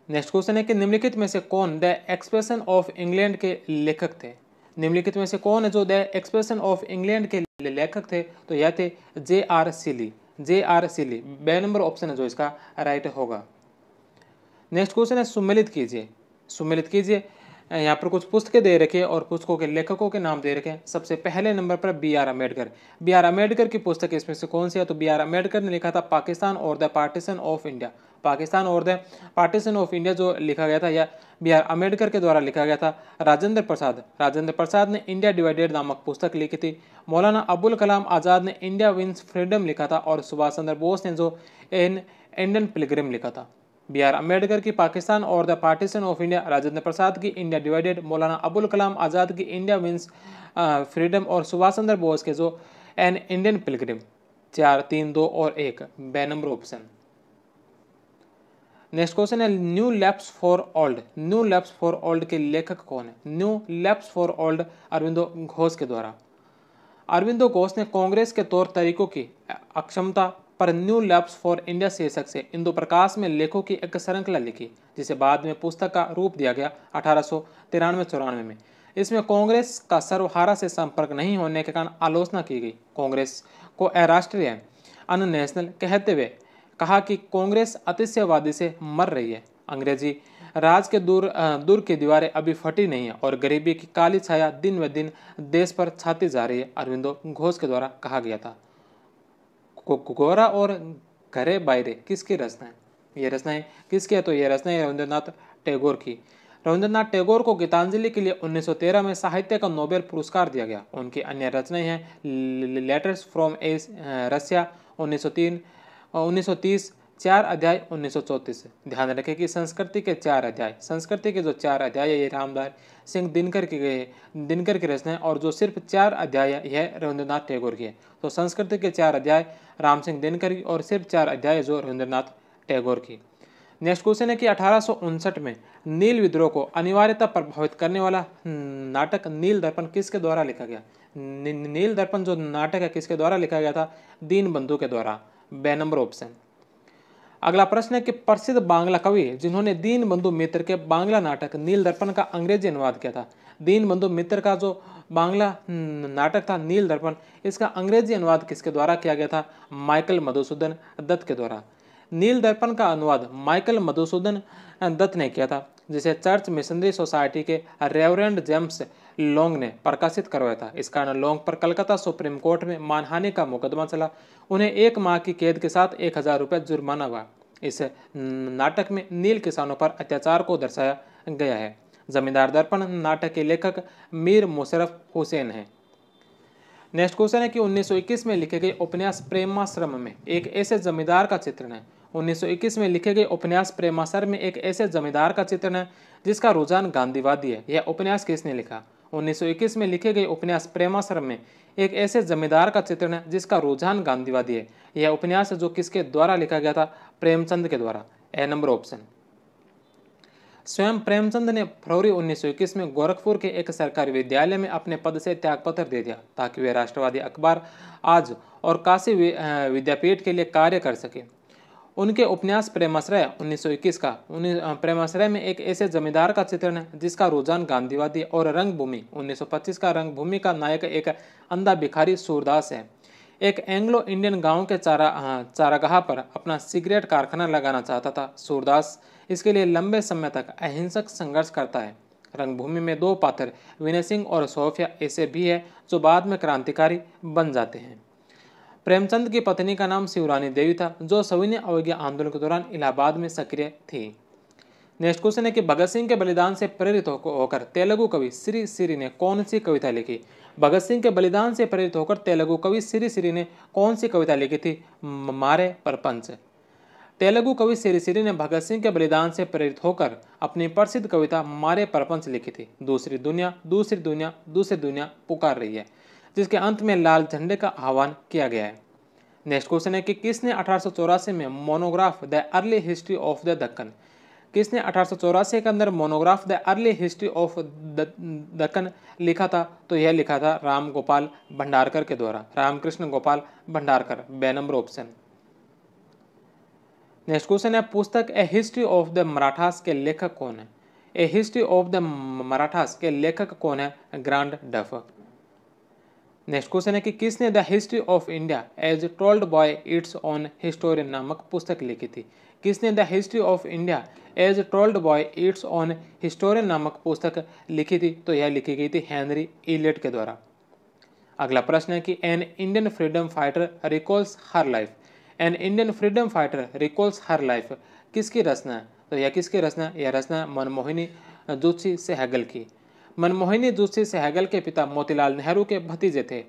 B: नेक्स्ट क्वेश्चन है कि निम्नलिखित में से कौन द एक्सप्रेशन ऑफ इंग्लैंड के लेखक थे? निम्नलिखित में से कौन है जो द एक्सप्रेशन ऑफ इंग्लैंड के लेखक थे? तो यह थे J.R. सिली। बे नंबर ऑप्शन है जो इसका राइट होगा। नेक्स्ट क्वेश्चन है सुमेलित कीजिए। यहाँ पर कुछ पुस्तकें दे रखे और पुस्तकों के लेखकों के नाम दे रखे हैं। सबसे पहले नंबर पर B.R. अम्बेडकर। B.R. अम्बेडकर की पुस्तक इसमें से कौन सी है? तो B.R. अम्बेडकर ने लिखा था पाकिस्तान और the partition of India. Pakistan और द पार्टीशन ऑफ इंडिया जो लिखा गया था, यह B.R. अम्बेडकर के द्वारा लिखा गया था। राजेंद्र प्रसाद ने इंडिया डिवाइडेड नामक पुस्तक लिखी थी। मौलाना अबुल कलाम आज़ाद ने इंडिया विंस फ्रीडम लिखा था, और सुभाष चंद्र बोस ने जो इंडियन पिलग्रिम लिखा था। B.R. अम्बेडकर की पाकिस्तान और the partition of India, Rajendra Prasad की इंडिया डिवाइडेड, मौलाना अबुल कलाम आज़ाद की इंडिया विंस फ्रीडम, और सुभाष चंद्र बोस के जो एन इंडियन पिलग्रिम। 4, 3, 2 और 1, बे नंबर ऑप्शन। नेक्स्ट क्वेश्चन है न्यू लैप्स फॉर ओल्ड के लेखक कौन है? New lapse for old Aurobindo Ghosh के द्वारा। अरविंदो घोष ने कांग्रेस के तौर तरीकों की अक्षमता पर न्यू लैप्स फॉर इंडिया शीर्षक से इंदु प्रकाश में लेखों की एक श्रृंखला लिखी, जिसे बाद में पुस्तक का रूप दिया गया 1893-94 में। इसमें कांग्रेस का सर्वहारा से संपर्क नहीं होने के कारण आलोचना की गई। कांग्रेस को अराष्ट्रीय अननेशनल कहते हुए कहा कि कांग्रेस अतिशयवादी से मर रही है। अंग्रेजी राज के दूर की दीवारें अभी फटी नहीं है और गरीबी की काली छाया दिन व दिन देश पर छाती जा रही है, अरविंदो घोष के द्वारा कहा गया था। गोरा और घरे बायरे किसकी रचना है? ये रचनाएं किसकी है? तो ये रचनाएं रविंद्रनाथ टैगोर की। रविंद्रनाथ टैगोर को गीतांजलि के लिए 1913 में साहित्य का नोबेल पुरस्कार दिया गया। उनकी अन्य रचनाएं हैं लेटर्स फ्रॉम रशिया 1930, 4 अध्याय 1934। ध्यान रखें कि संस्कृति के 4 अध्याय, संस्कृति के जो 4 अध्याय है ये रामदास सिंह दिनकर की रचना है और जो सिर्फ 4 अध्याय है यह रविंद्रनाथ टैगोर की है। तो संस्कृति के 4 अध्याय राम सिंह दिनकर की और सिर्फ 4 अध्याय जो रविंद्रनाथ टैगोर की। नेक्स्ट क्वेश्चन है कि 1859 में नील विद्रोह को अनिवार्यता प्रभावित करने वाला नाटक नील दर्पण किसके द्वारा लिखा गया? नील दर्पण जो नाटक है किसके द्वारा लिखा गया था? दीनबंधु के द्वारा। बे नंबर ऑप्शन। अगला प्रश्न है कि प्रसिद्ध बांग्ला कवि जिन्होंने दीनबंधु मित्र के बांग्ला नाटक नील दर्पण का अंग्रेजी अनुवाद किया था। दीनबंधु मित्र का जो बांग्ला नाटक था नील दर्पण, इसका अंग्रेजी अनुवाद किसके द्वारा किया गया था? माइकल मधुसूदन दत्त के द्वारा। नील दर्पण का अनुवाद माइकल मधुसूदन दत्त ने किया था, जिसे चर्च मिशनरी सोसाइटी के रेवरेंड जेम्स लॉन्ग ने प्रकाशित करवाया था। इस कारण लॉन्ग पर कलकत्ता सुप्रीम कोर्ट में मानहानि का मुकदमा चला। उन्हें 1 माह की कैद के साथ 1000 रुपये जुर्माना हुआ। इस नाटक में नील किसानों पर अत्याचार को दर्शाया गया है। जमींदार दर्पण नाटक के लेखक मीर मुशर्रफ हुसैन हैं। नेक्स्ट क्वेश्चन है कि 1921 में लिखे गए उपन्यास प्रेमाश्रम में एक ऐसे जमींदार का चित्रण है। 1921 में लिखे गए उपन्यास प्रेमाश्रम में एक ऐसे जमींदार का चित्रण है जिसका रुझान गांधीवादी है। यह उपन्यास किसने लिखा? 1921 में लिखे गए उपन्यास प्रेमाश्रम में एक ऐसे जमींदार का चित्रण है जिसका रुझान गांधीवादी है। यह उपन्यास जो किसके द्वारा लिखा गया था? प्रेमचंद के द्वारा। ए नंबर ऑप्शन। स्वयं प्रेमचंद ने फरवरी 1921 में गोरखपुर के एक सरकारी विद्यालय में अपने पद से त्यागपत्र दे दिया ताकि वे राष्ट्रवादी अखबार आज और काशी विद्यापीठ के लिए कार्य कर सके। उनके उपन्यास प्रेमाश्रय 1921 का प्रेमाश्रय में एक ऐसे जमींदार का चित्रण है जिसका रुझान गांधीवादी और रंगभूमि 1925 का रंगभूमि का नायक एक अंधा भिखारी सूरदास है। एक एंग्लो इंडियन गांव के चारागाह पर अपना सिगरेट कारखाना लगाना चाहता था। सूरदास इसके लिए लंबे समय तक अहिंसक संघर्ष करता है। रंगभूमि में 2 पात्र विनय सिंह और सोफिया ऐसे भी है जो बाद में क्रांतिकारी बन जाते हैं। प्रेमचंद की पत्नी का नाम शिवरानी देवी था जो सविनय अवज्ञा आंदोलन के दौरान इलाहाबाद में सक्रिय थी। नेक्स्ट क्वेश्चन है कि भगत सिंह के बलिदान से प्रेरित होकर तेलुगु कवि श्री श्री ने कौन सी कविता लिखी? भगत सिंह के बलिदान से प्रेरित होकर तेलुगु कवि श्री श्री ने कौन सी कविता लिखी थी? मारे परपंच। तेलुगु कवि श्री श्री ने भगत सिंह के बलिदान से प्रेरित होकर अपनी प्रसिद्ध कविता मारे परपंच लिखी थी। दूसरी दुनिया दूसरी दुनिया दूसरी दुनिया पुकार रही है, जिसके अंत में लाल झंडे का आह्वान किया गया है। नेक्स्ट क्वेश्चन है कि किसने 1884 में monograph the early history of the Deccan, किसने 1884 के अंदर monograph the early history of Deccan लिखा था? तो यह लिखा था राम गोपाल भंडारकर के द्वारा, रामकृष्ण गोपाल भंडारकर। बे नंबर ऑप्शन। नेक्स्ट क्वेश्चन है पुस्तक ए हिस्ट्री ऑफ द मराठास के लेखक कौन है? ए हिस्ट्री ऑफ द मराठास के लेखक कौन है? ग्रांड डफ। नेक्स्ट क्वेश्चन है कि किसने the history of India as told by its own historian नामक पुस्तक लिखी थी? किसने the history of India as told by its own historian नामक पुस्तक लिखी थी? तो यह लिखी गई थी हेनरी इलियट के द्वारा। अगला प्रश्न है कि an Indian freedom fighter recalls her life, an Indian freedom fighter recalls her life किसकी रचना है? तो यह किसकी रचना है? यह रचना मनमोहिनी जोशी सहगल की। मनमोहिनी जोशी सहगल के पिता मोतीलाल नेहरू के भतीजे थे।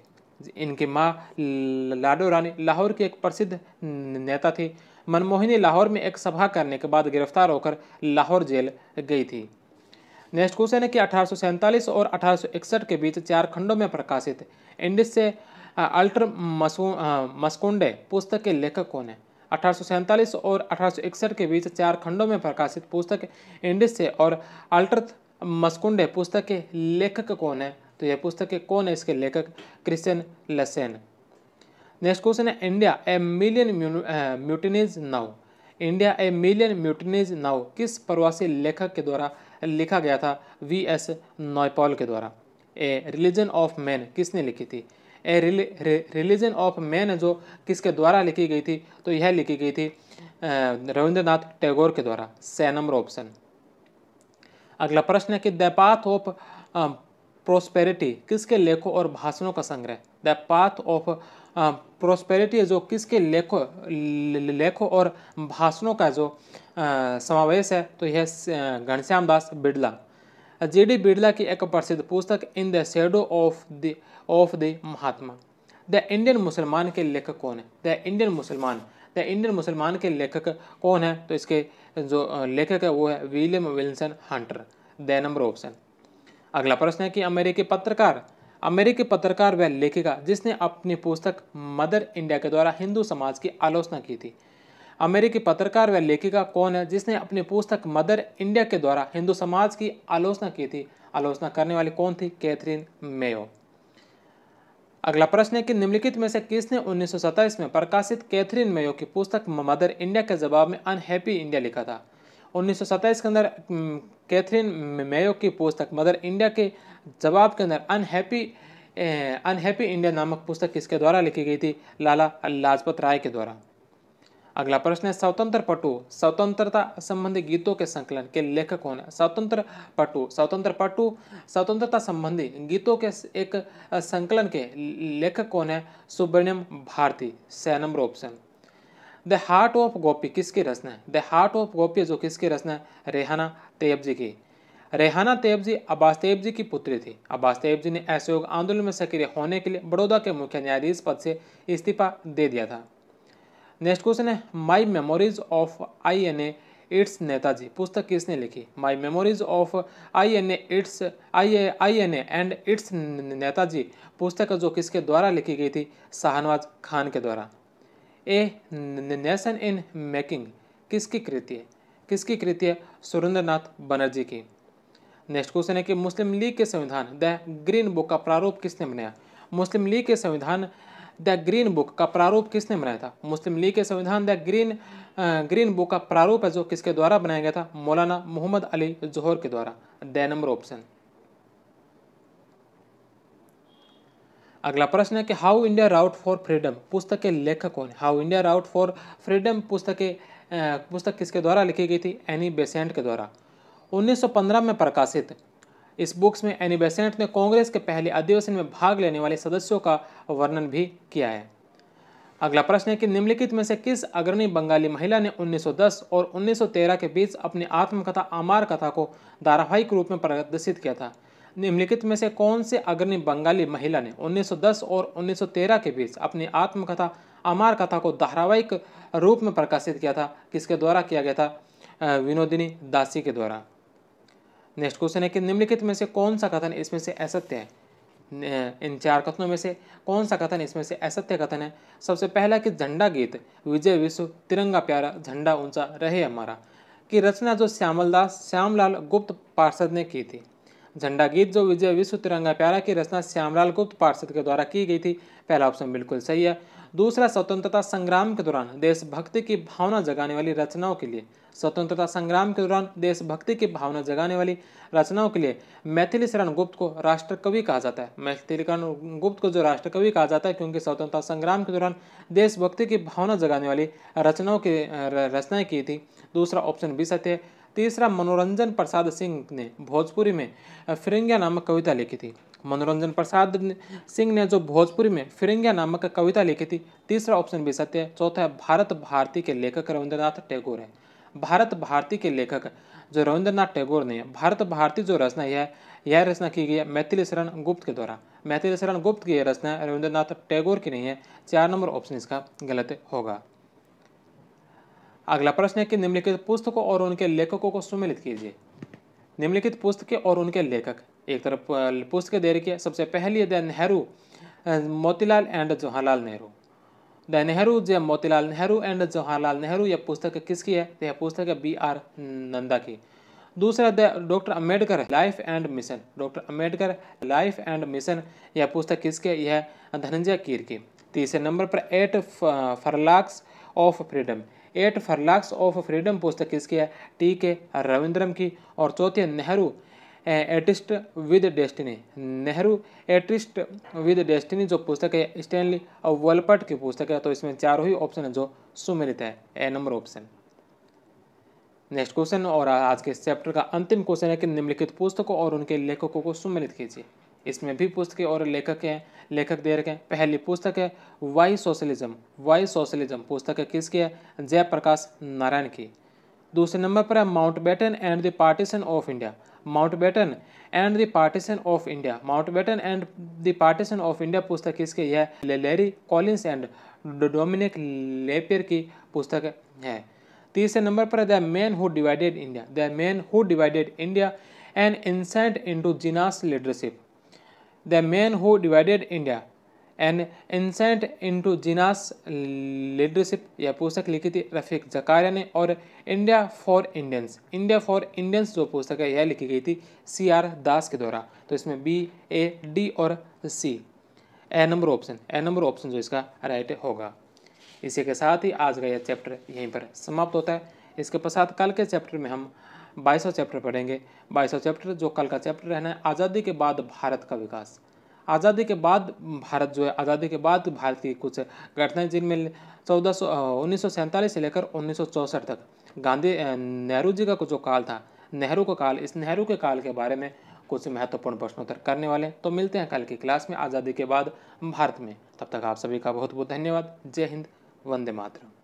B: इनकी माँ लाडो रानी लाहौर की एक प्रसिद्ध नेता थी। मनमोहिनी लाहौर में एक सभा करने के बाद गिरफ्तार होकर लाहौर जेल गई थी। नेक्स्ट क्वेश्चन है कि 1847 और 1861 के बीच 4 खंडों में प्रकाशित इंडिस से अल्टर मस्कुंडे पुस्तक के लेखक कौन है? 1847 और 1861 के बीच 4 खंडों में प्रकाशित पुस्तक इंडिस से और अल्टर मस्कुंडे पुस्तक के लेखक कौन है? तो यह पुस्तक के कौन है इसके लेखक? क्रिश्चियन लसेन। नेक्स्ट क्वेश्चन है India a million mutinies now, India a million mutinies now किस प्रवासी लेखक के द्वारा लिखा गया था? वी.एस. नॉयपॉल के द्वारा। ए रिलीजन ऑफ मैन किसने लिखी थी? ए रिलीजन ऑफ मैन जो किसके द्वारा लिखी गई थी? तो यह लिखी गई थी रविंद्रनाथ टैगोर के द्वारा। 6 नंबर ऑप्शन। अगला प्रश्न है कि द पाथ ऑफ प्रोस्पेरिटी किसके लेखों और भाषणों का संग्रह। द पाथ ऑफ प्रोस्पेरिटी जो किसके लेखों और भाषणों का जो समावेश है, तो यह घनश्याम दास बिड़ला। जी.डी. बिड़ला की एक प्रसिद्ध पुस्तक in the shadow of the Mahatma. The Indian मुसलमान के लेखक कौन है। द इंडियन मुसलमान के लेखक कौन है, तो इसके जो लेखक है वो है William Wilson Hunter. The number option. अगला प्रश्न है कि अमेरिकी पत्रकार व लेखिका जिसने अपनी पुस्तक मदर इंडिया के द्वारा हिंदू समाज की आलोचना की थी। अमेरिकी पत्रकार व लेखिका कौन है जिसने अपनी पुस्तक मदर इंडिया के द्वारा हिंदू समाज की आलोचना की थी। आलोचना करने वाली कौन थी। Catherine Mayo. अगला प्रश्न है कि निम्नलिखित में से किसने 1927 में प्रकाशित कैथरीन मेयो की पुस्तक मदर इंडिया के जवाब में अनहैप्पी इंडिया लिखा था। 1927 के अंदर कैथरीन मेयो की पुस्तक मदर इंडिया के जवाब के अंदर अनहैप्पी इंडिया नामक पुस्तक किसके द्वारा लिखी गई थी। लाला लाजपत राय के द्वारा। अगला प्रश्न है स्वतंत्रता संबंधी गीतों के संकलन के लेखक कौन है। स्वतंत्रता संबंधी गीतों के एक संकलन के लेखक कौन है। Subramania Bharati. 6 number option. The heart of Gopi किसकी रचना है। द हार्ट ऑफ गोपी जो किसकी रचना है। रेहाना तैयब जी की। रेहाना तैयब जी अब्बास तैयब जी की पुत्री थी। अब्बास तैयब जी ने असहयोग आंदोलन में सक्रिय होने के लिए बड़ौदा के मुख्य न्यायाधीश पद से इस्तीफा दे दिया था। नेक्स्ट क्वेश्चन है माई memories of INA it's Netaji पुस्तक किसने लिखी। माई memories of INA and it's Netaji पुस्तक जो किसके द्वारा लिखी गई थी। शाहनवाज खान के द्वारा। ए नेशन इन मेकिंग किसकी कृति है। सुरेंद्रनाथ बनर्जी की। नेक्स्ट क्वेश्चन है कि मुस्लिम लीग के संविधान द ग्रीन बुक का प्रारूप किसने बनाया। मुस्लिम लीग के संविधान द ग्रीन बुक का प्रारूप किसने बनाया था। मुस्लिम लीग के संविधान द ग्रीन बुक का प्रारूप है जो किसके द्वारा बनाया गया था। मौलाना मोहम्मद अली जोहर के द्वारा। The number option. अगला प्रश्न है कि how India route for freedom पुस्तक के लेखक कौन है। How India route for freedom पुस्तक किसके द्वारा लिखी गई थी। एनी बेसेंट के द्वारा। 1915 में प्रकाशित इस बुक्स में एनी बेसेंट ने कांग्रेस के पहले अधिवेशन में भाग लेने वाले सदस्यों का वर्णन भी किया है। अगला प्रश्न है कि निम्नलिखित में से किस अग्रणी बंगाली महिला ने 1910 और 1913 के बीच अपनी आत्मकथा अमार कथा को धारावाहिक रूप में प्रदर्शित किया था। निम्नलिखित में से कौन से अग्रणी बंगाली महिला ने 1910 और 1913 के बीच अपनी आत्मकथा अमार कथा को धारावाहिक रूप में प्रकाशित किया था। किसके द्वारा किया गया था। विनोदिनी दासी के द्वारा। नेक्स्ट क्वेश्चन है कि निम्नलिखित में से कौन सा कथन इसमें से असत्य है। इन 4 कथनों में से कौन सा कथन इसमें से असत्य कथन है। सबसे पहला कि झंडा गीत विजय विश्व तिरंगा प्यारा झंडा ऊंचा रहे हमारा की रचना जो श्यामलाल गुप्त पार्षद ने की थी। झंडा गीत जो विजय विश्व तिरंगा प्यारा की रचना श्यामलाल गुप्त पार्षद के द्वारा की गई थी। पहला ऑप्शन बिल्कुल सही है। दूसरा स्वतंत्रता संग्राम के दौरान देशभक्ति की भावना जगाने वाली रचनाओं के लिए स्वतंत्रता संग्राम के दौरान देशभक्ति की भावना जगाने वाली रचनाओं के लिए मैथिली शरण गुप्त को राष्ट्रकवि कहा जाता है। मैथिली शरण गुप्त को जो राष्ट्रकवि कहा जाता है क्योंकि स्वतंत्रता संग्राम के दौरान देशभक्ति की भावना जगाने वाली रचनाओं की रचनाएं की थी। दूसरा ऑप्शन भी सत्य है। तीसरा मनोरंजन प्रसाद सिंह ने भोजपुरी में फिरंगिया नामक कविता लिखी थी। मनोरंजन प्रसाद सिंह ने जो भोजपुरी में फिरंगिया नामक कविता लिखी थी। तीसरा ऑप्शन भी सत्य है। चौथा है भारत भारती के लेखक रविंद्रनाथ टैगोर है। भारत भारती के लेखक जो रविंद्रनाथ टैगोर ने भारत भारती जो रचना है यह रचना की गई है मैथिली शरण गुप्त के द्वारा। मैथिली शरण गुप्त की यह रचना रविंद्रनाथ टैगोर की नहीं है। 4 नंबर ऑप्शन इसका गलत होगा। अगला प्रश्न है कि निम्नलिखित पुस्तकों और उनके लेखकों को सुमेलित कीजिए। निम्नलिखित पुस्तकें और उनके लेखक एक तरफ पुस्तकें दे रखी है। सबसे पहली है the Nehru Motilal and Jawaharlal Nehru. The Nehru J Motilal Nehru and Jawaharlal Nehru यह पुस्तक किसकी है। यह पुस्तक है BR नंदा की। दूसरा doctor Ambedkar life and mission. Doctor Ambedkar life and mission यह पुस्तक किसकी है। यह धनंजय कीर की। तीसरे नंबर पर 8 furlongs of freedom. 8 furlongs of freedom पुस्तक किसकी है। TK रविंद्रम की। और चौथी Nehru a tryst with destiny. Nehru a tryst with destiny जो पुस्तक है स्टैनली वोलपर्ट की पुस्तक है। तो इसमें चारों ही ऑप्शन है जो सुमेलित है। A number option. Next question और आज के इस चैप्टर का अंतिम क्वेश्चन है कि निम्नलिखित पुस्तकों और उनके लेखकों को सम्मिलित कीजिए। इसमें भी पुस्तकें और लेखक दे रखे हैं। पहली पुस्तक है वाई सोशलिज्म पुस्तक है किसकी है? जयप्रकाश नारायण की। दूसरे नंबर पर है Mountbatten and the partition of India Mountbatten and the partition of India पुस्तक किसकी है? Larry Collins and Dominique Lapierre की पुस्तक है। तीसरे नंबर पर the man who divided India and insight into Jinnah's leadership the man who divided India and insight into Jinnah's leadership यह पुस्तक लिखी थी रफीक जकारिया ने। और इंडिया फॉर इंडियंस जो पुस्तक है यह लिखी गई थी CR दास के द्वारा। तो इसमें B, A, D और C ए नंबर ऑप्शन जो इसका राइट होगा। इसी के साथ ही आज का यह चैप्टर यहीं पर समाप्त होता है। इसके पश्चात कल के चैप्टर में हम 22वां चैप्टर पढ़ेंगे। 22वां चैप्टर जो कल का चैप्टर रहना है आज़ादी के बाद भारत का विकास। आज़ादी के बाद भारत की कुछ घटनाएं जिनमें 1947 से लेकर 1964 तक नेहरू जी का जो काल था, इस नेहरू के काल के बारे में कुछ महत्वपूर्ण प्रश्नोत्तर करने वाले। तो मिलते हैं कल की क्लास में आज़ादी के बाद भारत में। तब तक आप सभी का बहुत बहुत धन्यवाद। जय हिंद, वंदे मातरम।